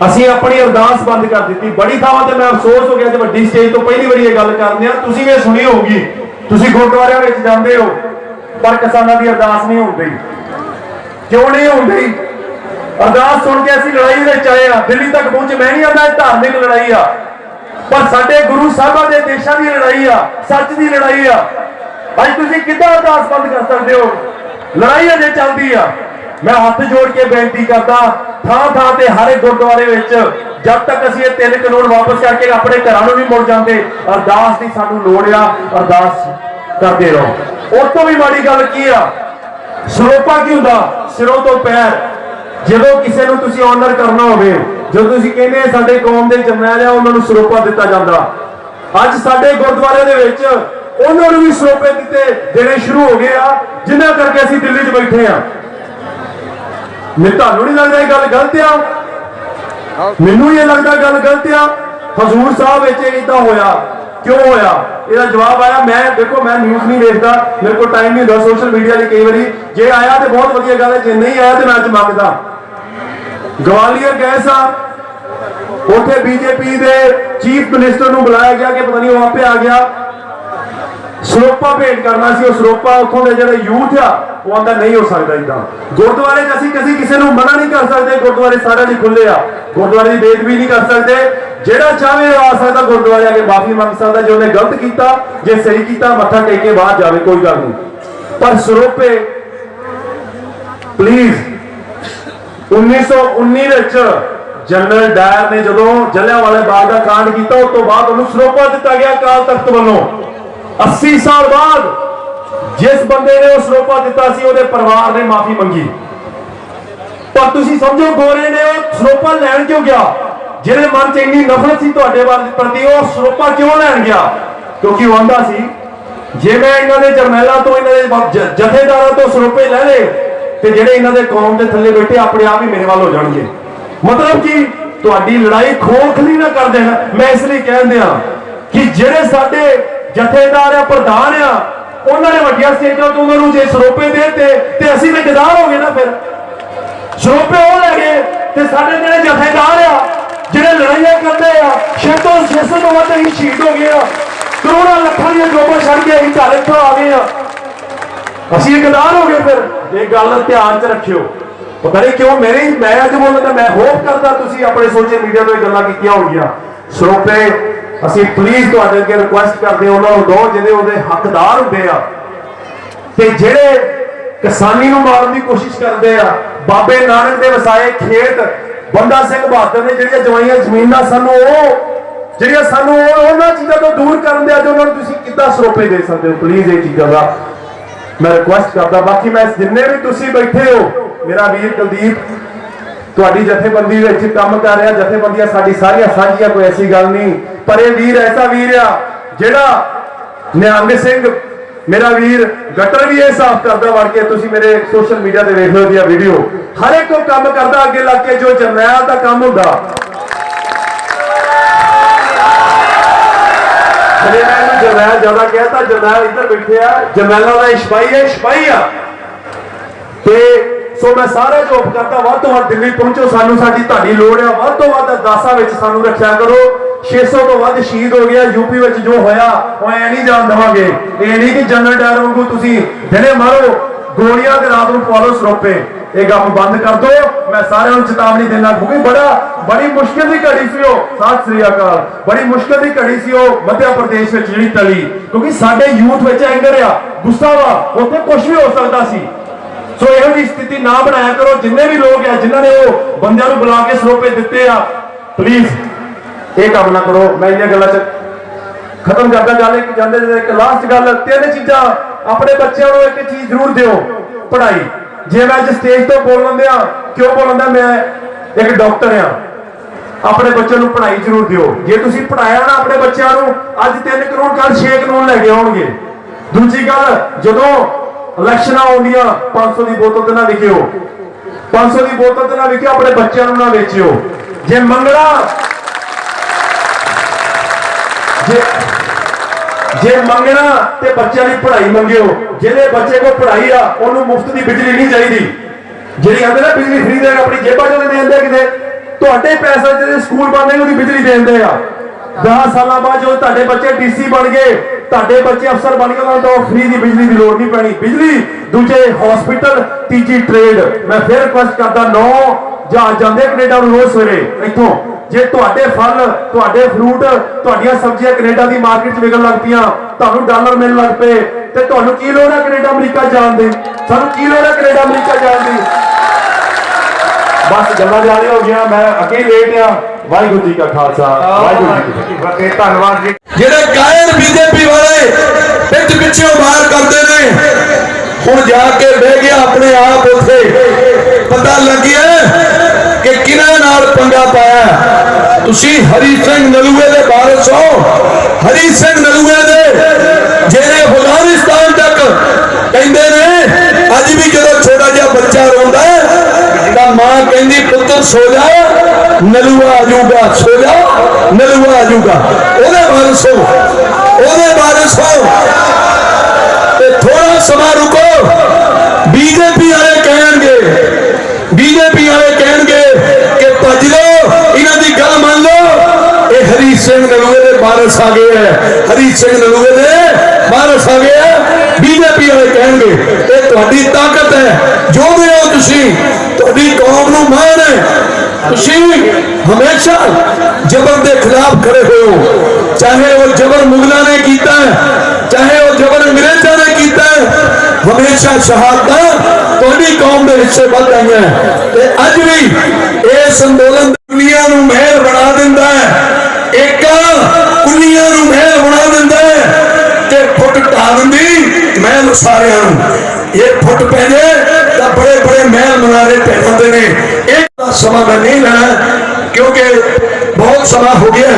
ਅਸੀਂ ਆਪਣੀ ਅਰਦਾਸ ਬੰਦ ਕਰ ਦਿੱਤੀ। ਬੜੀ ਥਾਵਾਂ ਤੇ ਮੈਂ ਅਫਸੋਸ ਹੋ ਗਿਆ ਕਿ ਵੱਡੀ ਸਟੇਜ ਤੋਂ ਪਹਿਲੀ ਵਾਰੀ ਇਹ ਗੱਲ ਕਰਦੇ ਆ। ਤੁਸੀਂ ਵੀ ਸੁਣੀ ਹੋਊਗੀ, ਤੁਸੀਂ ਗੁਰਦੁਆਰਿਆਂ ਵਿੱਚ ਜਾਂਦੇ ਹੋ, ਪਰ ਕਿਸਾਨਾਂ ਦੀ ਅਰਦਾਸ ਨਹੀਂ ਹੁੰਦੀ। ਕਿਉਂ ਨਹੀਂ ਹੁੰਦੀ? ਅਰਦਾਸ ਸੁਣ ਕੇ ਅਸੀਂ ਲੜਾਈ ਵਿੱਚ ਆਏ ਆ। ਦਿੱਲੀ ਤੱਕ ਪਹੁੰਚੇ। ਮੈਂ ਨਹੀਂ ਆਂਦਾ ਇਹ ਧਾਰਮਿਕ ਲੜਾਈ ਆ, ਪਰ ਸਾਡੇ ਗੁਰੂ ਸਾਹਿਬਾਂ ਦੇ ਦੇਸ਼ਾਂ ਦੀ ਲੜਾਈ ਆ, ਸੱਚ ਦੀ ਲੜਾਈ ਆ। ਅੱਜ ਤੁਸੀਂ ਕਿੱਦਾਂ ਅਰਦਾਸ ਬੰਦ ਕਰ ਸਕਦੇ ਹੋ? ਲੜਾਈ ਅਜੇ ਚੱਲਦੀ ਆ। ਮੈਂ ਹੱਥ ਜੋੜ ਕੇ ਬੇਨਤੀ ਕਰਦਾ, ਥਾਂ ਥਾਂ ਤੇ ਹਰ ਇੱਕ ਗੁਰਦੁਆਰੇ ਵਿੱਚ ਜਦ ਤੱਕ ਅਸੀਂ ਇਹ 3 ਕਾਨੂੰਨ ਵਾਪਸ ਕਰਕੇ ਆਪਣੇ ਘਰਾਂ ਨੂੰ ਵੀ ਮੁੜ ਜਾਂਦੇ, ਅਰਦਾਸ ਦੀ ਸਾਨੂੰ ਲੋੜ ਆ। ਅਰਦਾਸ ਕਰਦੇ ਰਹੋ। ਉਸ ਤੋਂ ਵੀ ਮਾੜੀ ਗੱਲ ਕੀ ਆ? ਸਰੋਪਾ ਕੀ ਹੁੰਦਾ? ਸਿਰੋਂ ਤੋਂ ਪੈਰ। ਜਦੋਂ ਕਿਸੇ ਨੂੰ ਤੁਸੀਂ ਆਨਰ ਕਰਨਾ ਹੋਵੇ, ਜਦੋਂ ਤੁਸੀਂ ਕਹਿੰਦੇ ਸਾਡੇ ਕੌਮ ਦੇ ਜਰਨੈਲ ਆ, ਉਹਨਾਂ ਨੂੰ ਸਰੋਪਾ ਦਿੱਤਾ ਜਾਂਦਾ। ਅੱਜ ਸਾਡੇ ਗੁਰਦੁਆਰੇ ਦੇ ਵਿੱਚ ਉਹਨਾਂ ਨੂੰ ਵੀ ਸਰੋਪੇ ਦੇਣੇ ਸ਼ੁਰੂ ਹੋ ਗਏ ਆ, ਜਿਨ੍ਹਾਂ ਕਰਕੇ ਅਸੀਂ ਦਿੱਲੀ 'ਚ ਬੈਠੇ ਆ। ਤੁਹਾਨੂੰ ਨਹੀਂ ਲੱਗਦਾ ਇਹ ਗੱਲ ਗਲਤ ਆ? ਮੈਨੂੰ ਇਹ ਲੱਗਦਾ ਗੱਲ ਗਲਤ ਆ। ਹਜ਼ੂਰ ਸਾਹਿਬ ਵਿੱਚ ਇਦਾਂ ਹੋਇਆ, ਕਿਉਂ ਹੋਇਆ? ਇਹਦਾ ਜਵਾਬ ਆਇਆ। ਮੈਂ ਦੇਖੋ, ਮੈਂ ਨਿਊਜ਼ ਨਹੀਂ ਵੇਖਦਾ, ਮੇਰੇ ਕੋਲ ਟਾਈਮ ਨਹੀਂ ਹੁੰਦਾ ਸੋਸ਼ਲ ਮੀਡੀਆ ਦੀ। ਕਈ ਵਾਰੀ ਜੇ ਆਇਆ ਤੇ ਬਹੁਤ ਵਧੀਆ ਗੱਲ ਹੈ, ਜੇ ਨਹੀਂ ਆਇਆ ਤੇ ਮੈਂ ਅੱਜ ਮੰਗਦਾ। ਗਵਾਲੀਅਰ ਗਏ ਸਾਂ, ਉੱਥੇ ਬੀਜੇਪੀ ਦੇ ਚੀਫ ਮਿਨਿਸਟਰ ਨੂੰ ਬੁਲਾਇਆ ਗਿਆ ਕਿ ਪਤਾ ਨਹੀਂ ਉਹ ਆਪੇ ਆ ਗਿਆ, ਸਰੋਪਾ ਭੇਟ ਕਰਨਾ ਸੀ। ਉਹ ਸਰੋਪਾ ਉੱਥੋਂ ਦੇ ਜਿਹੜੇ ਯੂਥ ਆ, ਉਹ ਆਂਦਾ ਨਹੀਂ ਹੋ ਸਕਦਾ ਇਦਾਂ। ਗੁਰਦੁਆਰੇ 'ਚ ਅਸੀਂ ਕਿਸੇ ਨੂੰ ਮਨਾ ਨਹੀਂ ਕਰ ਸਕਦੇ, ਗੁਰਦੁਆਰੇ ਸਾਰਿਆਂ ਲਈ ਖੁੱਲੇ ਆ। ਗੁਰਦੁਆਰੇ ਦੀ ਬੇਅਦਬੀ ਨਹੀਂ ਕਰ ਸਕਦੇ। ਜਿਹੜਾ ਚਾਹੇ ਆ ਸਕਦਾ ਗੁਰਦੁਆਰੇ ਆ ਕੇ ਮਾਫੀ ਮੰਗ ਸਕਦਾ, ਜੇ ਉਹਨੇ ਗਲਤ ਕੀਤਾ। ਜੇ ਸਹੀ ਕੀਤਾ ਮੱਥਾ ਟੇਕ ਕੇ ਬਾਹਰ ਜਾਵੇ, ਕੋਈ ਗੱਲ ਨਹੀਂ। ਪਰ ਸਰੋਪੇ ਪਲੀਜ਼। 1919 ਵਿੱਚ ਜਨਰਲ ਡਾਇਰ ਨੇ ਜਦੋਂ ਜਲਿਆਂਵਾਲੇ ਬਾਗ ਦਾ ਕਾਂਡ ਕੀਤਾ, ਉਸ ਤੋਂ ਬਾਅਦ ਉਹਨੂੰ ਸਰੋਪਾ ਦਿੱਤਾ ਗਿਆ ਅਕਾਲ ਤਖਤ ਵੱਲੋਂ। 80 ਸਾਲ ਬਾਅਦ ਜਿਸ ਬੰਦੇ ਨੇ ਉਹ ਸਰੋਪਾ ਦਿੱਤਾ ਸੀ, ਉਹਦੇ ਪਰਿਵਾਰ ਨੇ ਮਾਫੀ ਮੰਗੀ। ਪਰ ਤੁਸੀਂ ਸਮਝੋ, ਗੋਰੇ ਨੇ ਉਹ ਸਰੋਪਾ ਲੈਣ ਕਿਉਂ ਗਿਆ? ਜਿਹਦੇ ਮਨ 'ਚ ਇੰਨੀ ਨਫ਼ਰਤ ਸੀ ਤੁਹਾਡੇ ਪ੍ਰਤੀ, ਉਹ ਸਰੋਪਾ ਕਿਉਂ ਲੈਣ ਗਿਆ? ਕਿਉਂਕਿ ਉਹ ਆਂਦਾ ਸੀ, ਜੇ ਮੈਂ ਇਹਨਾਂ ਦੇ ਜਰਨੈਲਾਂ ਤੋਂ, ਇਹਨਾਂ ਦੇ ਜਥੇਦਾਰਾਂ ਤੋਂ ਸਰੋਪੇ ਲੈ ਲਏ ਤੇ ਜਿਹੜੇ ਇਹਨਾਂ ਦੇ ਕੌਮ ਦੇ ਥੱਲੇ ਬੈਠੇ ਆਪਣੇ ਆਪ ਹੀ ਮੇਰੇ ਵੱਲ ਹੋ ਜਾਣਗੇ। ਮਤਲਬ ਕਿ ਤੁਹਾਡੀ ਲੜਾਈ ਖੋਖਲੀ ਨਾ ਕਰ ਦੇਣਾ। ਮੈਂ ਇਸ ਲਈ ਕਹਿੰਦੇ ਆ ਕਿ ਜਿਹੜੇ ਸਾਡੇ ਜਥੇਦਾਰ ਆ, ਪ੍ਰਧਾਨ ਆ, ਉਹਨਾਂ ਨੇ ਵੱਡੀਆਂ ਸਟੇਜਾਂ ਤੋਂ ਉਹਨਾਂ ਨੂੰ ਜੇ ਸਰੋਪੇ ਦੇਤੇ ਤੇ ਅਸੀਂ ਤੇ ਗਦਾਰ ਹੋ ਗਏ ਨਾ। ਫਿਰ ਸਰੋਪੇ ਉਹ ਲੈ ਗਏ ਤੇ ਸਾਡੇ ਜਿਹੜੇ ਜਥੇਦਾਰ ਆ, ਜਿਹੜੇ ਲੜਾਈਆਂ ਕਰਦੇ ਆ, 600 ਤੋਂ ਵੱਧ ਹੀ ਸ਼ਹੀਦ ਹੋ ਗਏ ਆ। ਕਰੋੜਾਂ ਲੱਖਾਂ ਦੀਆਂ ਜੋਬਾਂ ਛੱਡ ਕੇ ਅਸੀਂ ਘਰ ਇੱਥੋਂ ਆ ਗਏ ਆ। ਅਸੀਂ ਗਦਾਰ ਹੋ ਗਏ। ਫਿਰ ਇਹ ਗੱਲ ਧਿਆਨ 'ਚ ਰੱਖਿਓ। ਪਤਾ ਨਹੀਂ ਕਿਉਂ ਮੈਂ ਅੱਜ ਬੋਲਦਾ, ਮੈਂ ਹੋਪ ਕਰਦਾ ਤੁਸੀਂ ਆਪਣੇ ਸੋਸ਼ਲ ਮੀਡੀਆ ਤੋਂ ਇਹ ਗੱਲਾਂ ਕੀਤੀਆਂ ਹੋਣਗੀਆਂ। ਸਰੋਪੇ ਅਸੀਂ ਪਲੀਜ਼ ਤੁਹਾਡੇ ਅੱਗੇ ਰਿਕੁਐਸਟ ਕਰਦੇ ਹਾਂ, ਉਹਨਾਂ ਨੂੰ ਦੋ ਜਿਹਦੇ ਉਹਦੇ ਹੱਕਦਾਰ ਹੁੰਦੇ ਆ। ਤੇ ਜਿਹੜੇ ਕਿਸਾਨੀ ਨੂੰ ਮਾਰਨ ਦੀ ਕੋਸ਼ਿਸ਼ ਕਰਦੇ ਆ, ਬਾਬੇ ਨਾਨਕ ਦੇ ਵਸਾਏ ਖੇਤ, ਬੰਦਾ ਸਿੰਘ ਬਹਾਦਰ ਨੇ ਜਿਹੜੀਆਂ ਜਵਾਈਆਂ ਜ਼ਮੀਨਾਂ ਸਾਨੂੰ ਉਹਨਾਂ ਚੀਜ਼ਾਂ ਤੋਂ ਦੂਰ ਕਰਨ ਦੇ, ਅੱਜ ਉਹਨਾਂ ਨੂੰ ਤੁਸੀਂ ਕਿੱਦਾਂ ਸਰੋਪੇ ਦੇ ਸਕਦੇ ਹੋ? ਪਲੀਜ਼ ਇਹ ਚੀਜ਼ਾਂ ਦਾ ਮੈਂ ਰਿਕੁਐਸਟ ਕਰਦਾ। ਬਾਕੀ ਮੈਂ ਜਿੰਨੇ ਵੀ ਤੁਸੀਂ ਬੈਠੇ ਹੋ, ਮੇਰਾ ਵੀਰ ਕੁਲਦੀਪ ਤੁਹਾਡੀ ਜਥੇਬੰਦੀ ਵਿੱਚ ਕੰਮ ਕਰ ਰਿਹਾ। ਜਥੇਬੰਦੀਆਂ ਸਾਡੀ ਸਾਰੀਆਂ ਸਾਂਝੀਆਂ, ਕੋਈ ਐਸੀ ਗੱਲ ਨਹੀਂ। ਪਰ ਇਹ ਵੀਰ ਐਸਾ ਵੀਰ ਆ ਜਿਹੜਾ ਨਿਹੰਗ ਸਿੰਘ, ਮੇਰਾ ਵੀਰ ਗਟਰ ਵੀ ਇਹ ਸਾਫ਼ ਕਰਦਾ ਵੜ ਕੇ। ਤੁਸੀਂ ਮੇਰੇ ਸੋਸ਼ਲ ਮੀਡੀਆ ਤੇ ਵੇਖ ਲਓ ਇਹਦੀਆਂ ਵੀਡੀਓ। ਹਰ ਇੱਕ ਕੋ ਕੰਮ ਕਰਦਾ ਅੱਗੇ ਲੱਗ ਕੇ, ਜੋ ਜਰਨੈਲ ਦਾ ਕੰਮ ਹੁੰਦਾ। ਜੇ ਮੈਂ ਇਹਨੂੰ ਜਰਨੈਲ ਜ਼ਿਆਦਾ ਕਹਿਤਾ, ਜਰਨੈਲ ਇੱਧਰ ਬੈਠੇ ਆ, ਜਰਨੈਲਾਂ ਦਾ ਸਿਪਾਹੀ ਹੈ, ਸਿਪਾਹੀ ਆ। ਤੇ ਸੋ ਮੈਂ ਸਾਰੇ ਜੋਬ ਕਰਦਾ, ਵੱਧ ਤੋਂ ਵੱਧ ਦਿੱਲੀ ਪਹੁੰਚੋ। ਸਾਨੂੰ ਤੁਹਾਡੀ ਲੋੜ ਆ। ਵੱਧ ਤੋਂ ਵੱਧ ਅਰਦਾਸਾਂ ਵਿੱਚ ਸਾਨੂੰ ਰੱਖਿਆ ਕਰੋ। 600 ਤੋਂ ਵੱਧ ਸ਼ਹੀਦ ਹੋ ਗਿਆ ਯੂਪੀ ਵਿੱਚ। ਜੋ ਹੋਇਆ ਉਹ ਐ ਨਹੀਂ ਜਾਣ ਦੇਵਾਂਗੇ। ਇਹ ਨਹੀਂ ਕਿ ਜਨਰਲ ਡਾਇਰ ਵਾਂਗੂ ਤੁਸੀਂ ਦਿਨੇ ਮਾਰੋ ਗੋਲੀਆਂ ਤੇ ਰਾਤ ਨੂੰ ਪਵਾ ਲਓ ਸਰੋਪੇ। ਇਹ ਕੰਮ ਬੰਦ ਕਰ ਦਿਓ। ਮੈਂ ਸਾਰਿਆਂ ਨੂੰ ਚੇਤਾਵਨੀ ਦੇਣਾ, ਕਿਉਂਕਿ ਬੜੀ ਮੁਸ਼ਕਿਲ ਦੀ ਘੜੀ ਸੀ ਉਹ। ਸਤਿ ਸ੍ਰੀ ਅਕਾਲ। ਬੜੀ ਮੁਸ਼ਕਿਲ ਦੀ ਘੜੀ ਸੀ ਉਹ ਮੱਧ ਪ੍ਰਦੇਸ਼ ਵਿੱਚ ਜਿਹੜੀ ਤਲੀ, ਕਿਉਂਕਿ ਸਾਡੇ ਯੂਥ ਵਿੱਚ ਐਂਗਰ ਆ, ਗੁੱਸਾ ਵਾ, ਉੱਥੇ ਕੁਝ ਵੀ ਹੋ ਸਕਦਾ ਸੀ। ਸੋ ਇਹੋ ਜਿਹੀ ਸਥਿਤੀ ਨਾ ਬਣਾਇਆ ਕਰੋ। ਜਿੰਨੇ ਵੀ ਲੋਕ ਆ ਜਿਨ੍ਹਾਂ ਨੇ ਉਹ ਬੰਦਿਆਂ ਨੂੰ ਬੁਲਾ ਕੇ ਸਰੋਪੇ ਦਿੱਤੇ ਆ, ਪਲੀਜ਼ ਇਹ ਕੰਮ ਨਾ ਕਰੋ। ਮੈਂ ਇਹਨਾਂ ਗੱਲਾਂ 'ਚ ਖਤਮ ਕਰਦਾ ਜਾਂਦੇ ਇੱਕ ਲਾਸਟ ਗੱਲ। 3 ਚੀਜ਼ਾਂ ਆਪਣੇ ਬੱਚਿਆਂ ਨੂੰ ਇੱਕ ਚੀਜ਼ ਜ਼ਰੂਰ ਦਿਓ, ਪੜ੍ਹਾਈ। ਜੇ ਮੈਂ ਅੱਜ ਸਟੇਜ ਤੋਂ ਬੋਲਣ ਦਿਆਂ, ਕਿਉਂ ਬੋਲਣ ਦਿਆਂ? ਮੈਂ ਇੱਕ ਡਾਕਟਰ ਆ। ਆਪਣੇ ਬੱਚਿਆਂ ਨੂੰ ਪੜ੍ਹਾਈ ਜ਼ਰੂਰ ਦਿਓ। ਜੇ ਤੁਸੀਂ ਪੜ੍ਹਾਇਆ ਨਾ ਆਪਣੇ ਬੱਚਿਆਂ ਨੂੰ, ਅੱਜ 3 ਕਾਨੂੰਨ, ਕੱਲ 6 ਕਾਨੂੰਨ ਲੈ ਕੇ ਆਉਣਗੇ। ਦੂਜੀ ਗੱਲ, ਜਦੋਂ ਇਲੈਕਸ਼ਨਾਂ ਆਉਂਦੀਆਂ, 500 ਦੀ ਬੋਤਲ ਤੇ ਨਾ ਵਿਕਿਓ। 500 ਦੀ ਬੋਤਲ ਤੇ ਨਾ ਵਿਕਿਓ। ਆਪਣੇ ਬੱਚਿਆਂ ਨੂੰ ਨਾ ਵੇਚਿਓ। ਜੇ ਮੰਗਣਾ ਤੇ ਬੱਚਿਆਂ ਦੀ ਪੜ੍ਹਾਈ ਮੰਗਿਓ। ਜਿਹਦੇ ਬੱਚੇ ਕੋਲ ਪੜ੍ਹਾਈ ਆ, ਉਹਨੂੰ ਮੁਫਤ ਦੀ ਬਿਜਲੀ ਨਹੀਂ ਚਾਹੀਦੀ। ਜਿਹੜੀ ਆਂਦੇ ਨਾ ਬਿਜਲੀ ਫ੍ਰੀ ਦੇਗਾ, ਆਪਣੀ ਜੇਬਾਂ 'ਚੋਂ ਦੇ ਦਿੰਦੇ ਕਿਤੇ। ਤੁਹਾਡੇ ਪੈਸੇ ਜਿਹੜੇ ਸਕੂਲ ਬਣਦੇ ਉਹਦੀ ਬਿਜਲੀ ਦੇ ਦਿੰਦੇ ਆ। 10 ਸਾਲਾਂ ਬਾਅਦ ਜਦੋਂ ਤੁਹਾਡੇ ਬੱਚੇ ਡੀਸੀ ਬਣ ਗਏ, ਤੁਹਾਡੇ ਬੱਚੇ ਅਫਸਰ ਬਣ ਗਏ, ਉਹਨਾਂ ਨੂੰ ਫ੍ਰੀ ਦੀ ਬਿਜਲੀ ਦੀ ਲੋੜ ਨਹੀਂ ਪੈਣੀ। ਬਿਜਲੀ, ਦੂਜੇ ਹਸਪੀਟਲ, ਤੀਜੀ ਟ੍ਰੇਡ। ਮੈਂ ਫਿਰ ਰਿਕੁਐਸਟ ਕਰਦਾ, 9 जहाज जाते कनेडा में रोज सवेरे इतों जे तुहाडे फल तुहाडे फ्रूट तुहाडियां सब्जियां कनेडा की मार्केट च विकन लग पियां तुहानू डॉलर मिलने लग पे ते तुहानू की लोड़ है कनेडा अमरीका जान दी सानू की लोड़ है कनेडा अमरीका जान दी बस गल्लां जाने हो गया मैं अगे लेट आ वाहिगुरू जी का खालसा वाहिगुरू जी की फतेह धन्यवाद जी ਜਿਹੜੇ ਕਾਇਰ ਬੀਜੇਪੀ ਵਾਲੇ ਪਿੱਠ ਪਿੱਛੇ ਵਾਰ ਕਰਦੇ ਨੇ ਹੁਣ ਜਾ ਕੇ ਬਹਿ ਗਿਆ ਆਪਣੇ ਆਪ ਉੱਥੇ ਪਤਾ ਲੱਗਿਆ ਕਿ ਕਿਹਨਾਂ ਨਾਲ ਪੰਗਾ ਪਾਇਆ ਤੁਸੀਂ ਹਰੀ ਸਿੰਘ ਨਲੂਏ ਦੇ ਵਾਰਿਸ ਹੋ ਹਰੀ ਸਿੰਘ ਨਲੂਏ ਦੇ ਜਿਹੜੇ ਅਫਗਾਨਿਸਤਾਨ ਤੱਕ ਕਹਿੰਦੇ ਨੇ ਅੱਜ ਵੀ ਜਦੋਂ ਛੋਟਾ ਜਿਹਾ ਬੱਚਾ ਰੋਂਦਾ ਤਾਂ ਮਾਂ ਕਹਿੰਦੀ ਪੁੱਤਰ ਸੋ ਜਾ ਨਲੂਆ ਆ ਜਾਊਗਾ ਸੋ ਜਾ ਨਲੂਆ ਆ ਜਾਊਗਾ ਉਹਦੇ ਵਾਰਿਸ ਹੋ ਉਹਦੇ ਵਾਰਿਸ ਹੋ ਤੇ ਥੋੜਾ ਸਮਾਂ ਰੁਕੋ बीजेपी वाले कहणगे कि भज लो इन्हां दी गल मान लो ये हरी सिंह नलूए दे वारिस आ गए हैं हरी सिंह नलूए दे वारिस आ गए हैं बीजेपी वाले कहणगे ये तुहाडी ताकत है जो भी हो तुसीं तुहाडी कौम नूं मान है तुसीं हमेशा जबर के खिलाफ खड़े हुए हो चाहे वो जबर मुगलों ने किया चाहे वो जबर अंग्रेजों ने किया हमेशा शहादत तुहाडी कौम के हिस्से बद आई है अज भी इस अंदोलन कुलियां नूं महल बना दिंदा है एक कुलियां नूं महल बना दिंदा है ते फुट ढा दिंदी महल सारियां नूं ये फुट पै जाए तो बड़े बड़े महल मुनारे पै जाते हैं एक समा मैं नहीं लेना क्योंकि बहुत समा हो गया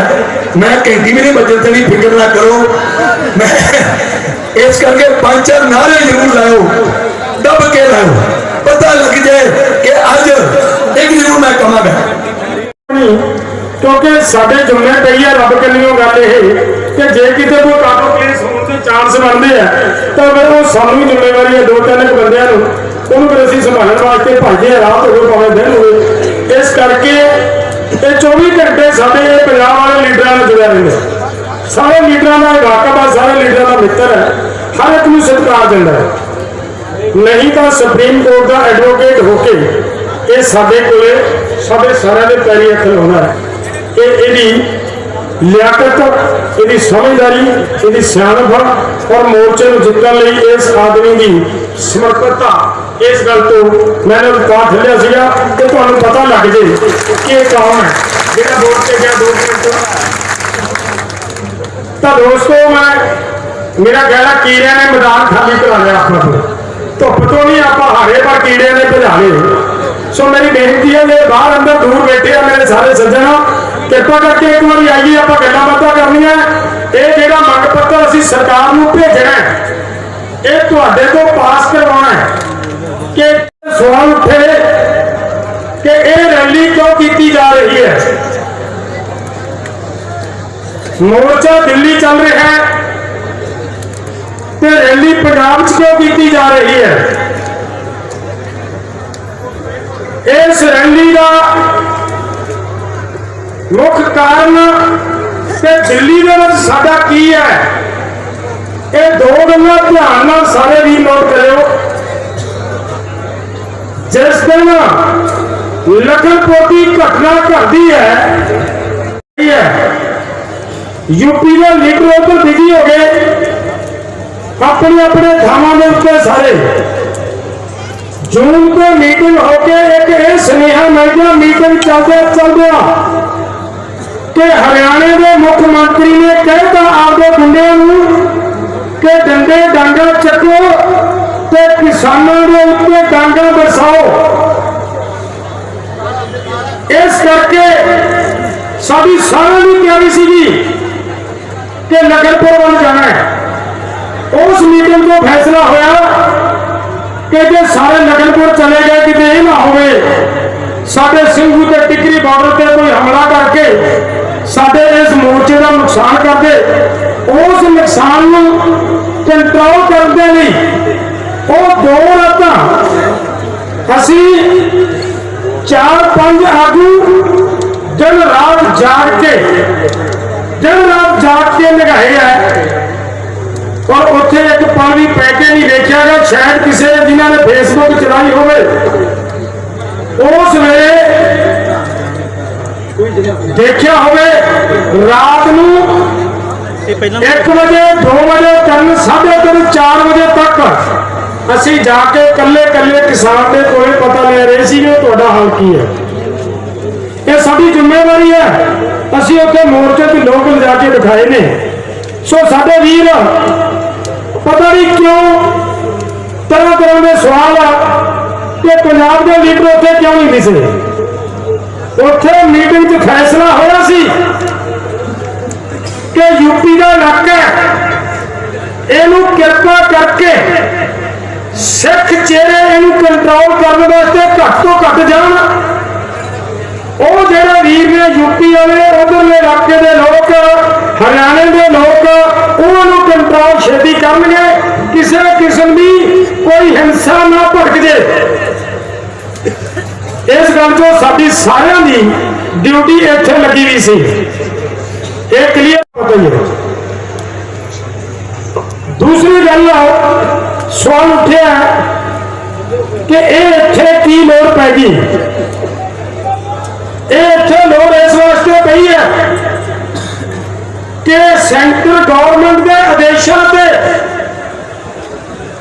मैं घंटी भी नहीं बजन तेरी फिक्र ना करो मैं इस करके 5-4 नारे जरूर लाओ दब के लाओ पता लग जाए कि अज एक जरूर मैं कमांगा क्योंकि साडे जुम्मे पई है रब कन्नियों गल ये कि जे किते कोई काटो केस होने के चांस बनते हैं तो फिर वो सानू ही जिम्मेवारी है 2-3 बंदियां नूं उन्होंने फिर असीं संभालण वास्ते भजदे हैं रात होवे भावें दिन होवे इस करके ये 24 घंटे साडे पंजाब वाले लीडरां नाल जुड़िया रहिंदा सारे लीडरां दा वाकफ है सारे लीडरां दा मित्र है हर एक नूं सत्कार दिंदा है नहीं तो सुप्रीम कोर्ट का एडवोकेट होके ये साडे कोले साडे सारिਆਂ ਦੇ ਪੈਰੀ ਹੱਥ ਲਾਉਂਦਾ है कि ਇਹਦੀ लियाकत ਇਹਦੀ समझदारी ਇਹਦੀ सियाणप और मोर्चे ਨੂੰ ਜਿੱਤਣ ਲਈ ਇਸ ਆਦਮੀ ਦੀ ਸਮਰਪਿਤਤਾ इस गल तो मैंने रिकॉर्ड लिया सीगा कि तुहानूं पता लग जाए कि ये कौन है जिहड़ा वोट के गया 2 मिनट तो दोस्तों मैं मेरा कहना कीड़िया ने मैदान खाली करा लिया अपना धुप तो नहीं आप हारे पर कीड़िया ने भजा ले सो मेरी बेनती है जे बाहर अंदर दूर बैठे हैं मेरे सारे सज्जन कृपा करके एक बार आइए आप गल्लां बातां करनियां ये जिहड़ा मंग पत्र असीं सरकार नूं भेजना है ये तुहाडे तो पास करवाना है कि सवाल उठे कि ये रैली क्यों की जा रही है मोर्चा दिल्ली चल रहा है तो रैली पंजाब क्यों की जा रही है इस रैली का मुख्य कारण कि दिल्ली में साडा की है ये 2 गल्लां ध्यान नाल सारे भी नोट करियो जिस दिन लखनपुर की घटना घटती है यूपी के लीडर उधर बिजी हो गए अपने अपने धामों के उत्ते सारे जून को मीटिंग होके एक ये सुनेहा मिल गया मीटिंग चलदे कि हरियाणे के मुख्यमंत्री ने कहता आपके गुंडिया कि डंडे डांगा चको ते किसानों के उत्ते डांगा बरसाओ इस करके सारी सारों की तैयारी सी कि लखनपुर वाल जाना है उस मीटिंग को फैसला होया कि जे सारे लखनपुर चले गए कि ये ना होवे साडे सिंघू ते टिकरी बॉर्डर पे कोई हमला करके साडे इस मोर्चे का नुकसान कर दे उस नुकसान को कंट्रोल करने लिए वो 2 रातां असी 4-5 आगू दिन रात जाग के लगाए है और उत्थे एक पल भी पैके नहीं देखा गया शायद किसी जिन्होंने फेसबुक चलाई होवे ਉਸ ਵੇਲੇ ਦੇਖਿਆ ਹੋਵੇ ਰਾਤ ਨੂੰ 1 ਵਜੇ 2 ਵਜੇ 3 3:30 4 ਵਜੇ ਤੱਕ ਅਸੀਂ ਜਾ ਕੇ ਕੱਲੇ ਕਿਸਾਨ ਦੇ ਕੋਲੇ ਪਤਾ ਲੈ ਰਹੇ ਸੀ ਕਿ ਤੁਹਾਡਾ ਹਾਲ ਕੀ ਹੈ। ਇਹ ਸਾਡੀ ਜ਼ਿੰਮੇਵਾਰੀ ਹੈ। ਅਸੀਂ ਉੱਥੇ ਮੋਰਚੇ ਤੇ ਲੋਕ ਲਿਜਾ ਕੇ ਦਿਖਾਏ ਨੇ। ਸੋ ਸਾਡੇ ਵੀਰ ਪਤਾ ਨਹੀਂ ਕਿਉਂ ਤਰ੍ਹਾਂ ਦੇ ਸਵਾਲ ਆ ਕਿ ਪੰਜਾਬ ਦੇ ਲੀਡਰ ਉੱਥੇ ਕਿਉਂ ਨਹੀਂ ਦਿਸੇ। ਉੱਥੇ ਮੀਟਿੰਗ 'ਚ ਫੈਸਲਾ ਹੋਇਆ ਸੀ ਕਿ ਯੂਪੀ ਦਾ ਇਲਾਕਾ ਇਹਨੂੰ ਕਿਰਪਾ ਕਰਕੇ ਸਿੱਖ ਚਿਹਰੇ ਇਹਨੂੰ ਕੰਟਰੋਲ ਕਰਨ ਵਾਸਤੇ ਘੱਟ ਤੋਂ ਘੱਟ ਜਾਣ। ਉਹ ਜਿਹੜੇ ਵੀਰ ਨੇ ਯੂਪੀ ਵਾਲੇ ਉਧਰਲੇ ਇਲਾਕੇ ਦੇ ਲੋਕ ਹਰਿਆਣੇ ਦੇ ਲੋਕ ਉਹਨਾਂ ਨੂੰ ਕੰਟਰੋਲ ਛੇਤੀ ਕਰਨਗੇ, ਕਿਸੇ ਕਿਸਮ ਦੀ ਕੋਈ ਹਿੰਸਾ ਨਾ ਭੜਕ ਜੇ। ਇਸ ਗੱਲ ਤੋਂ ਸਾਡੀ ਸਾਰਿਆਂ ਦੀ ਡਿਊਟੀ ਇੱਥੇ ਲੱਗੀ ਵੀ ਸੀ। ਇਹ ਕਲੀਅਰ ਪਤਾ ਹੀ ਹੈ। ਦੂਸਰੀ ਗੱਲ ਸਵਾਲ ਉੱਠਿਆ ਕਿ ਇਹ ਇੱਥੇ ਕੀ ਲੋੜ ਪੈ ਗਈ। ਇਹ ਇੱਥੇ ਲੋੜ ਇਸ ਵਾਸਤੇ ਪਈ ਹੈ ਕਿ ਸੈਂਟਰ ਗਵਰਨਮੈਂਟ ਦੇ ਆਦੇਸ਼ਾਂ ਤੇ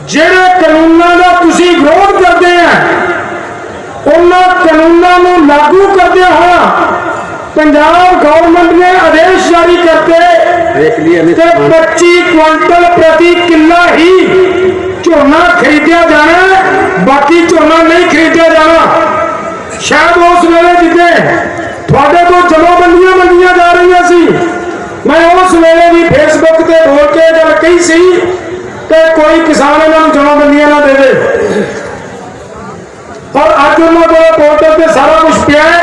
ਜਿਹੜੇ ਕਾਨੂੰਨਾਂ ਦਾ ਤੁਸੀਂ ਵਿਰੋਧ ਕਰਦੇ ਆ ਉਹਨਾਂ ਕਾਨੂੰਨਾਂ ਨੂੰ ਲਾਗੂ ਕਰਦੇ ਹੋਇਆ पंजाब गवर्नमेंट ने आदेश जारी करते कि 25 क्विंटल प्रति किला ही झोना खरीदा जाना, बाकी झोना नहीं खरीदा जाना। शायद उस वेले जिथे थोड़े तो जमाबंदियां मंडियां जा रही सी, मैं उस वेले भी फेसबुक से बोल के गल कही सी कि कोई किसान इन्होंने जमाबंदियां ना दे। और अज उन्होंने पोर्टल से सारा कुछ पिया है।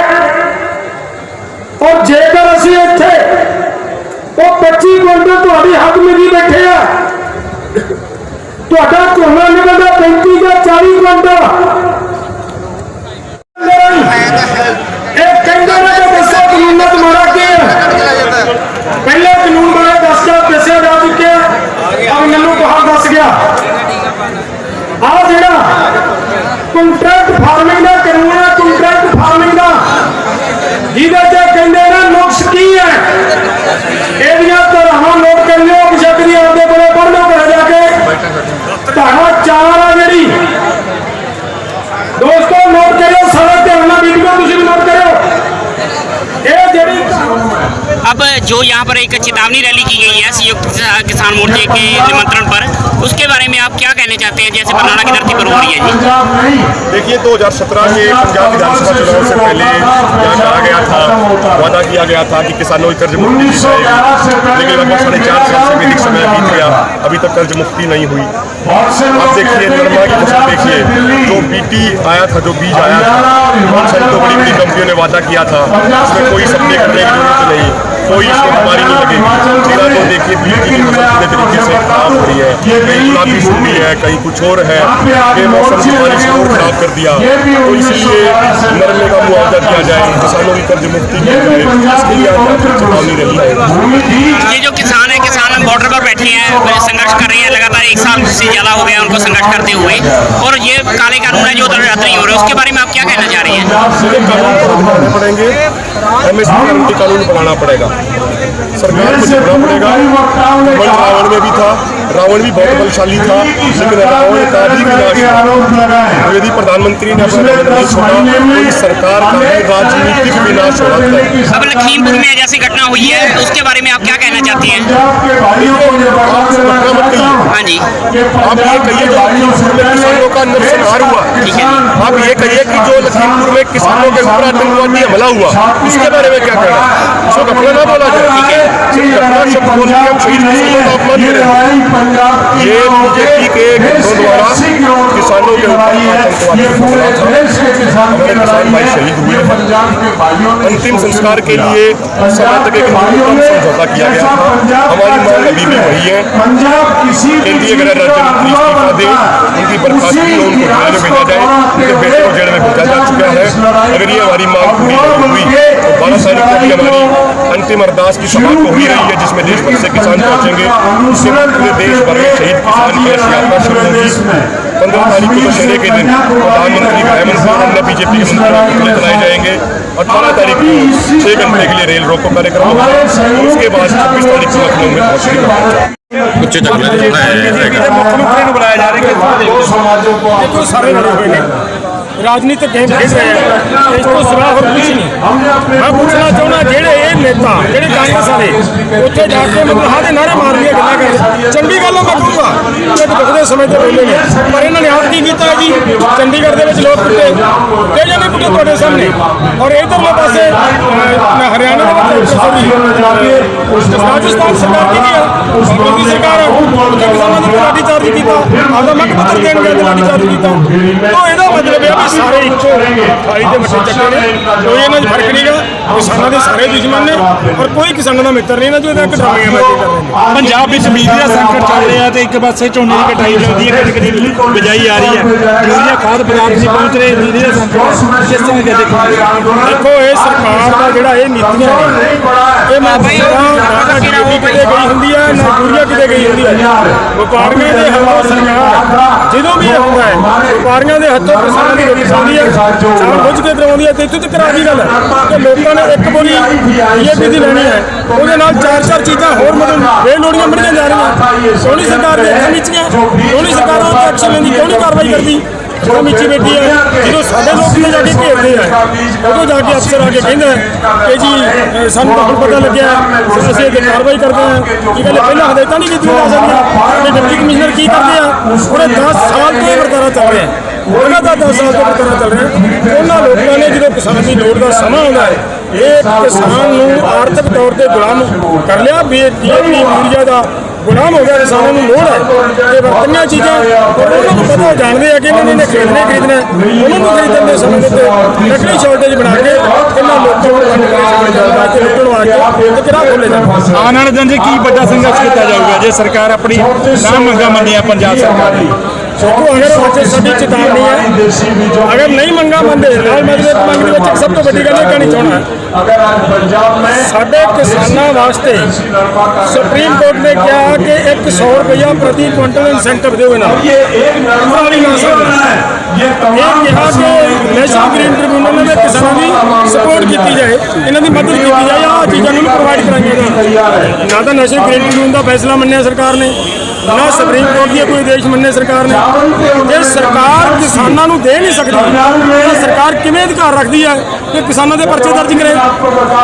और जेकर असी इत्थे 25 क्विंटल तुहाडी हद मिली बैठे आ, तुहाडा झोना निकलदा 35 या 40 क्विंटल। एक कहंदे ने कि दसो कानून दा तुम्हारा की है। पहले कानून बारे दस्या जा चुके अब मैनू कहा दस गया। आ जिहड़ा कंट्रैक्ट फार्मिंग का कानून है, कंट्रैक्ट फार्मिंग का जिहदे च कहंदे ने नुक्स की है, ਇਹਦੀਆਂ ਧਾਰਾਵਾਂ ਨੋਟ ਕਰ ਲਿਓ। ਬਿਸ਼ੱਕ ਦੀ ਆਪਦੇ ਕੋਲੇ ਪੜ੍ਹ ਲਓ ਘਰੇ ਜਾ ਕੇ। ਧਾਰਾ 4 ਆ ਜਿਹੜੀ ਦੋਸਤੋ ਨੋਟ ਕਰਿਓ, ਸਾਰਾ ਧਿਆਨ ਨਾਲ ਵੀਡੀਓ ਤੁਸੀਂ ਵੀ ਨੋਟ ਕਰਿਓ। ਇਹ ਜਿਹੜੀ अब जो यहाँ पर एक चेतावनी रैली की गई है संयुक्त किसान मोर्चे के निमंत्रण पर, उसके बारे में आप क्या कहना चाहते हैं, जैसे बरनाला की धरती पर हो रही है जी? देखिए 2017 के पंजाब विधानसभा चुनाव से पहले यहाँ कहा गया था, वादा किया गया था कि किसानों की कर्ज मुक्ति दी जाएगी, लेकिन लगभग 4.5 साल से भी अधिक समय बीत गया, अभी तक कर्ज मुक्ति नहीं हुई। आप देखिए नरमा की फसल देखिए, जो बीटी आया था, जो बीज आया था, बहुत सारी तो बड़ी बड़ी कंपनियों ने वादा किया था, उसमें कोई सप्लाई करने की जरूरत नहीं, कोई इसमें बीमारी नहीं लगेगी। मेरा तो देखिए बीटी की फसल पूरे तरीके से खराब हो रही है, कहीं गुलाबी सूखी है, कहीं कुछ और है, ये मौसम की बारिश को खराब कर दिया। तो इसलिए नरमे का मुआवजा दिया जाए, किसानों की कर्ज मुक्ति की जाए, इसके लिए आज चेतावनी रही है। ये जो किसान है, किसान बॉर्डर पर बैठे हैं, संघर्ष कर रहे हैं लगातार, 1 साल से ज़्यादा हो गया उनको संघर्ष करते हुए, और ये काले कानून है जो उधर रद्द नहीं हो रहे, उसके बारे में आप क्या कहना चाह रहे हैं? कानून बनाने पड़ेंगे, एमएसपी कानून बनाना पड़ेगा, सरकार को झुकना पड़ेगा। बल रावण में भी था, रावण भी बहुत बलशाली था, लेकिन रावण का भी विनाश था। यदि प्रधानमंत्री ने अपना नहीं छोड़ा तो इस सरकार का भी राजनीतिक विनाश हो रहा था। अब लखीमपुर में जैसी घटना हुई है, उसके बारे में आप क्या कहना चाहती हैं? हाँ जी, आप ये कहिए जो लखीमपुर में किसानों का नरसंहार हुआ, ठीक है, आप ये कहिए कि जो लखीमपुर में किसानों के ऊपर आतंकवादी हमला हुआ, इसके बारे में क्या कहना है? इसको अपना ना बोला जाए, ठीक है, सिर्फ अपना शब्द बोल के हम शहीद किसानों का अपमान कर रहे हैं। ये बीजेपी के गुटों द्वारा किसानों के ऊपर आतंकवादी हमला था, हमारे किसान भाई शहीद हुए हैं। अंतिम संस्कार के लिए समय तक एक समझौता किया गया था, हमारी मांग अभी भी वही है। केंद्रीय गृह राज्य मंत्री इस्तीफा दें, उनकी बर्खास्तगी हो, उनको जेल में भेजा जाए, उनके बेटे को जेल में भेजा जा चुका है। अगर ये हमारी मांग पूरी नहीं हुई तो 12 तारीख को भी हमारी अंतिम अरदास की सभा हो ही रही है, जिसमें देश भर से किसान पहुंचेंगे। उससे पूरे देश भर में शहीद किसान की यात्रा शुरू होगी। 15 तारीख को दशहरे के दिन प्रधानमंत्री गृहमंत्री अन्य बीजेपी के मंत्री बनाए जाएंगे। 18 तारीख को 6 घंटे के लिए रेल रोको कार्यक्रम होगा। उसके बाद 26 तारीख को लखनऊ में मुख्यमंत्री ਨੂੰ ਬੁਲਾਇਆ ਜਾ ਰਿਹਾ ਦੇਖੋ ਸਾਰੇ ਲੜੇ ਹੋਏ ਨੇ ਰਾਜਨੀਤਿਕ ਗੇਮ ਖੇਡ ਰਹੇ ਆ ਇਸ ਤੋਂ ਸਿਵਾ ਹੋਰ ਕੁਝ ਨਹੀਂ। ਮੈਂ ਪੁੱਛਣਾ ਚਾਹੁੰਦਾ ਜਿਹੜੇ ਇਹ ਨੇਤਾ ਜਿਹੜੇ ਕਾਂਗਰਸ ਵਾਲੇ ਉੱਥੇ ਜਾ ਕੇ ਮਤਲਬ ਹਾਂ ਦੇ ਨਾਰੇ ਮਾਰ ਦੀਆਂ ਗੱਲਾਂ ਕਰਦੇ ਚੰਗੀ ਗੱਲ ਮੈਂ ਕਹੂੰਗਾ ਕਿ ਦੁਖਦੇ ਸਮੇਂ ਤੇ ਬੋਲੇ ਨੇ ਪਰ ਇਹਨਾਂ ਨੇ ਆਪ ਕੀ ਕੀਤਾ ਹੈ ਜੀ ਚੰਡੀਗੜ੍ਹ ਦੇ ਵਿੱਚ ਲੋਕ ਕੁੱਟੇ ਕਿਹੜੇ ਨੇ ਕੁੱਟੇ ਤੁਹਾਡੇ ਸਾਹਮਣੇ ਔਰ ਇਧਰਲੇ ਪਾਸੇ ਹਰਿਆਣਾ ਦੇ ਵਿੱਚ ਰਾਜਸਥਾਨ ਸਰਕਾਰ ਕੀ ਹੈ ਕਾਂਗਰਸ ਦੀ ਸਰਕਾਰ ਕਿਸਾਨਾਂ ਦੀ ਲਾਠੀ ਚਾਰਜ ਕੀਤਾ ਆਪਦਾ ਮੱਕ ਪੱਤਰ ਦੇਣ ਗਿਆ ਲਾਠੀ ਚਾਰਜ ਕੀਤਾ ਤਾਂ ਇਹਦਾ ਮਤਲਬ ਇਹ ਵੀ ਸਾਰੇ ਇੱਕੋ ਖਾਈ ਦੇ ਮੱਥੇ ਚੱਕੇ ਨੇ ਕੋਈ ਇਹਨਾਂ 'ਚ ਫਰਕ ਨਹੀਂਗਾ ਕਿਸਾਨਾਂ ਦੇ ਸਾਰੇ ਦੁਸ਼ਮਣ ਨੇ ਔਰ ਕੋਈ ਕਿਸਾਨਾਂ ਦਾ ਮਿੱਤਰ ਨਹੀਂ ਇਹਨਾਂ 'ਚ ਇਹਦਾ ਡਰਾਮੇ ਬਾਜੀ ਕਰ ਰਹੇ ਨੇ। ਪੰਜਾਬ ਵਿੱਚ ਬਿਜਲੀ ਦਾ ਸੰਕਟ ਚੱਲ ਰਿਹਾ ਤੇ ਇੱਕ ਪਾਸੇ ਝੋਨੇ ਦੀ ਕਟਾਈ ਚੱਲਦੀ ਹੈ ਕਦੇ ਬਿਜਾਈ ਆ ਰਹੀ ਹੈ ਯੂਰੀਆ ਖਾਦ ਬਾਜ਼ਾਰ ਨਹੀਂ ਪਹੁੰਚ ਰਹੇ ਬਿਜਲੀ ਦਾ ਸੰਕਟ ਕਿਸ ਤਰ੍ਹਾਂ ਦੇ ਦੇਖੋ ਇਹ ਸਰਕਾਰ ਦਾ ਜਿਹੜਾ ਇਹ ਨੀਤੀਆਂ ਨੇ ਇਹ ਨਾ ਡੀਏਪੀ ਕਿਤੇ ਗਈ ਹੁੰਦੀ ਹੈ ਨਾ ਯੂਰੀਆ ਕਿਤੇ ਗਈ ਹੁੰਦੀ ਹੈ ਵਪਾਰੀਆਂ ਦੇ ਹੱਥੋਂ ਸਰਕਾਰ ਜਦੋਂ ਵੀ ਇਹ ਹੁੰਦਾ ਹੈ ਵਪਾਰੀਆਂ ਦੇ ਹੱਥੋਂ ਕਿਸਾਨਾਂ ਦੀ ਰੋਟੀ ਖਾਂਦੀ ਹੈ ਚਾਹ ਬੁੱਝ ਕੇ ਕਰਵਾਉਂਦੀ ਹੈ ਤੇ ਇੱਥੋਂ ਤੱਕ ਆ ਗਈ ਗੱਲ ਕਿ ਲੋਕਾਂ ਨੇ ਇੱਕ ਬੋਰੀ ਡੀਏਪੀ ਦੀ ਲੈਣੀ ਹੈ ਉਹਦੇ ਨਾਲ 4-4 ਚੀਜ਼ਾਂ ਹੋਰ ਮਤਲਬ ਬੇਲੋੜੀਆਂ ਬਣੀਆਂ ਜਾ ਰਹੀਆਂ ਸੋਹਣੀ ਸਰਕਾਰ ਦੇ ਅੱਖਾਂ ਨੀਚੀਆਂ ਸੋਹਣੀ ਸਰਕਾਰ ਉਹ ਐਕਸ਼ਨ ਲੈਂਦੀ ਕਿਉਂ ਨਹੀਂ ਕਾਰਵਾਈ ਕਰਦੀ ਜਦੋਂ ਮਿੱਚੀ ਬੈਠੀ ਹੈ ਜਦੋਂ ਸਾਡੇ ਲੋਕ ਨੇ ਜਾ ਕੇ ਘੇਰਦੇ ਆ ਉਦੋਂ ਜਾ ਕੇ ਅਫਸਰ ਆ ਕੇ ਕਹਿੰਦਾ ਕਿ ਜੀ ਸਾਨੂੰ ਤਾਂ ਪਤਾ ਲੱਗਿਆ ਅਸੀਂ ਅੱਗੇ ਕਾਰਵਾਈ ਕਰਦੇ ਹਾਂ ਇਹ ਗੱਲ ਪਹਿਲਾਂ ਹਦਾਇਤਾਂ ਨਹੀਂ ਕੀਤੀਆਂ ਜਾ ਸਕਦੀਆਂ ਕਿ ਡਿਪਟੀ ਕਮਿਸ਼ਨਰ ਕੀ ਕਰਦੇ ਆ ਉਹਨੇ 10 ਸਾਲ ਤੋਂ ਇਹ ਵਰਤਾਰਾ ਚੱਲ ਰਿਹਾ ਉਹਨਾਂ ਦਾ 10 ਸਾਲ ਤੋਂ ਵਰਤਾਰਾ ਚੱਲ ਰਿਹਾ ਉਹਨਾਂ ਲੋਕਾਂ ਨੇ ਜਦੋਂ ਕਿਸਾਨ ਦੀ ਲੋੜ ਦਾ ਸਮਾਂ ਆਉਂਦਾ ਹੈ ਇਹ ਕਿਸਾਨ ਨੂੰ ਆਰਥਿਕ ਤੌਰ ਤੇ ਗੁਲਾਮ ਕਰ ਲਿਆ ਡੀਏਪੀ ਯੂਰੀਆ ਦਾ ਗੁਲਾਮ ਹੋ ਗਿਆ ਕਿਸਾਨਾਂ ਨੂੰ ਲੋੜ ਹੈ ਇਹ ਵਰਤਣੀਆਂ ਚੀਜ਼ਾਂ ਔਰ ਉਹਨਾਂ ਨੂੰ ਪਤਾ ਜਾਣਦੇ ਆ ਕਿ ਇਹਨਾਂ ਨੇ ਖਰੀਦਣਾ ਉਹਨਾਂ ਨੂੰ ਖਰੀਦਣ ਦੇ ਸਮੇਂ ਦੇ ਉੱਤੇ ਲੱਕੜੀ ਸ਼ਾਰਟੇਜ ਬਣਾ ਕੇ ਇਹਨਾਂ ਲੋਕਾਂ ਨੂੰ ਲੁੱਟਣ ਵਾਸਤੇ ਤੇ ਕਿਹੜਾ ਖੋਲੇ ਜਾਣ ਆਉਣ ਵਾਲੇ ਦਿਨ 'ਚ ਕੀ ਵੱਡਾ ਸੰਘਰਸ਼ ਕੀਤਾ ਜਾਊਗਾ ਜੇ ਸਰਕਾਰ ਆਪਣੀ ਨਾ ਮੰਗਾਂ ਮੰਨੀਆਂ ਪੰਜਾਬ ਸਰਕਾਰ ਦੀ देखो अगर बच्चे सभी चेतावनी है अगर नहीं मंगा मंदे लाल मजबूत मंग ਦੇ ਵਿੱਚ ਸਭ ਤੋਂ ਵੱਡੀ ਗੱਲ ਇਹ ਕਹਿਣੀ ਚਾਹੁੰਦਾ ਸਾਡੇ ਕਿਸਾਨਾਂ ਵਾਸਤੇ ਸੁਪਰੀਮ ਕੋਰਟ ਨੇ ਕਿਹਾ ਕਿ 100 ਰੁਪਇਆ ਪ੍ਰਤੀ ਕੁਇੰਟਲ ਇਨਸੈਂਟਿਵ ਦਿਓ ਇਹਨਾਂ ਨੂੰ ਇਹ ਕਿਹਾ ਕਿ ਨੈਸ਼ਨਲ ਗ੍ਰੀਨ ਟ੍ਰਿਬਿਊਨਲ ਨੇ ਕਿਸਾਨਾਂ ਦੀ ਸਪੋਰਟ ਕੀਤੀ ਜਾਏ ਇਹਨਾਂ ਦੀ ਮਦਦ ਕੀਤੀ ਜਾਏ ਆਹ ਚੀਜ਼ਾਂ ਨੂੰ ਪ੍ਰੋਵਾਈਡ ਕਰਾਈਆਂ ਨਾ ਤਾਂ ਨੈਸ਼ਨਲ ਗ੍ਰੀਨ ਟ੍ਰਿਬਿਊਨਲ ਦਾ ਫੈਸਲਾ ਮੰਨਿਆ ਸਰਕਾਰ ਨੇ ਨਾ ਸੁਪਰੀਮ ਕੋਰਟ ਦੀ ਕੋਈ ਆਦੇਸ਼ ਮੰਨੇ ਸਰਕਾਰ ਨੇ ਜੇ ਸਰਕਾਰ ਕਿਸਾਨਾਂ ਨੂੰ ਦੇ ਨਹੀਂ ਸਕਦੀ ਤਾਂ ਸਰਕਾਰ ਕਿਵੇਂ ਅਧਿਕਾਰ ਰੱਖਦੀ ਹੈ ਕਿ ਕਿਸਾਨਾਂ ਦੇ ਪਰਚੇ ਦਰਜ ਕਰੇ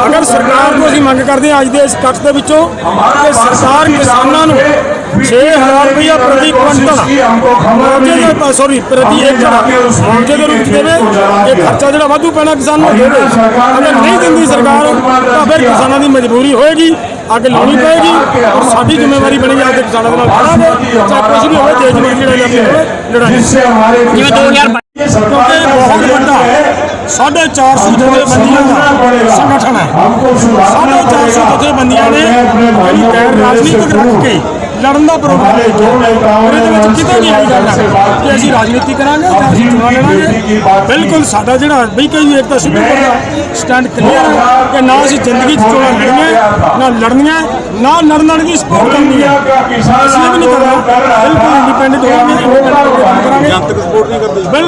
ਅਗਰ ਸਰਕਾਰ ਤੋਂ ਅਸੀਂ ਮੰਗ ਕਰਦੇ ਹਾਂ ਅੱਜ ਦੇ ਇਸ ਇਕੱਠ ਦੇ ਵਿੱਚੋਂ ਕਿ ਸਰਕਾਰ ਕਿਸਾਨਾਂ ਨੂੰ 6000 ਰੁਪਇਆ ਪ੍ਰਤੀ ਕੁਇੰਟਲ ਪ੍ਰਤੀ ਏਕੜ ਮੁਆਵਜ਼ੇ ਦੇ ਰੂਪ ਦੇਵੇ ਇਹ ਖਰਚਾ ਜਿਹੜਾ ਵਾਧੂ ਪੈਣਾ ਕਿਸਾਨ ਨੂੰ ਦੇਵੇ ਅਗਰ ਨਹੀਂ ਦਿੰਦੀ ਸਰਕਾਰ ਤਾਂ ਫਿਰ ਕਿਸਾਨਾਂ ਦੀ ਮਜਬੂਰੀ ਹੋਏਗੀ ਅੱਗ ਲਾਉਣੀ ਪਏਗੀ ਔਰ ਸਾਡੀ ਜ਼ਿੰਮੇਵਾਰੀ ਬਣੇਗੀ ਅੱਜ ਦੇ ਕਿਸਾਨਾਂ ਦੇ ਨਾਲ ਖੜਾਂਗੇ ਚਾਹੇ ਕੁਝ ਵੀ ਹੋਵੇ ਦੇਸ਼ ਦੀ ਲੜਾਈ ਆਪਣੀ ਹੋਵੇ ਲੜਾਈ ਜਿਵੇਂ 2022 ਕਿਉਂਕਿ ਬਹੁਤ ਵੱਡਾ 450 ਜਥੇਬੰਦੀਆਂ ਦਾ ਸੰਗਠਨ ਹੈ 450 ਜਥੇਬੰਦੀਆਂ ਨੇ ਗੈਰ ਰਾਜਨੀਤਿਕ ਰੱਖ ਕੇ ਲੜਨ ਦਾ ਪ੍ਰੋਗਰਾਮ ਦੇਖਿਆ ਉਹਦੇ ਵਿੱਚ ਕਿਤੇ ਨਹੀਂ ਆਈ ਗੱਲ ਕਿ ਅਸੀਂ ਰਾਜਨੀਤੀ ਕਰਾਂਗੇ ਜਾਂ ਅਸੀਂ ਚੋਣਾਂ ਲੜਾਂਗੇ ਬਿਲਕੁਲ ਸਾਡਾ ਜਿਹੜਾ ਬਈ ਕਈ ਇੱਕ ਤਾਂ ਸੁਪਰੀਮ ਕੋਰਟ ਦਾ ਸਟੈਂਡ ਕਲੀਅਰ ਹੈ ਕਿ ਨਾ ਅਸੀਂ ਜ਼ਿੰਦਗੀ 'ਚ ਚੋਣਾਂ ਲੜਨੀਆਂ ਨਾ ਲੜਨੀਆਂ ਨਾ ਲੜਨ ਵਾਲੀ ਦੀ ਸਪੋਰਟ ਕਰਨੀ ਹੈ ਅਸੀਂ ਇਹ ਵੀ ਨਹੀਂ ਕਰਨਾ ਬਿਲਕੁਲ ਇੰਡੀਪੈਂਡੈਂਟ ਹੋਵਾਂਗੇ ਕਰਾਂਗੇ ਜਨਤਕ ਸਪੋਰਟ ਨਹੀਂ ਕਰਦੇ ਬਿਲਕੁਲ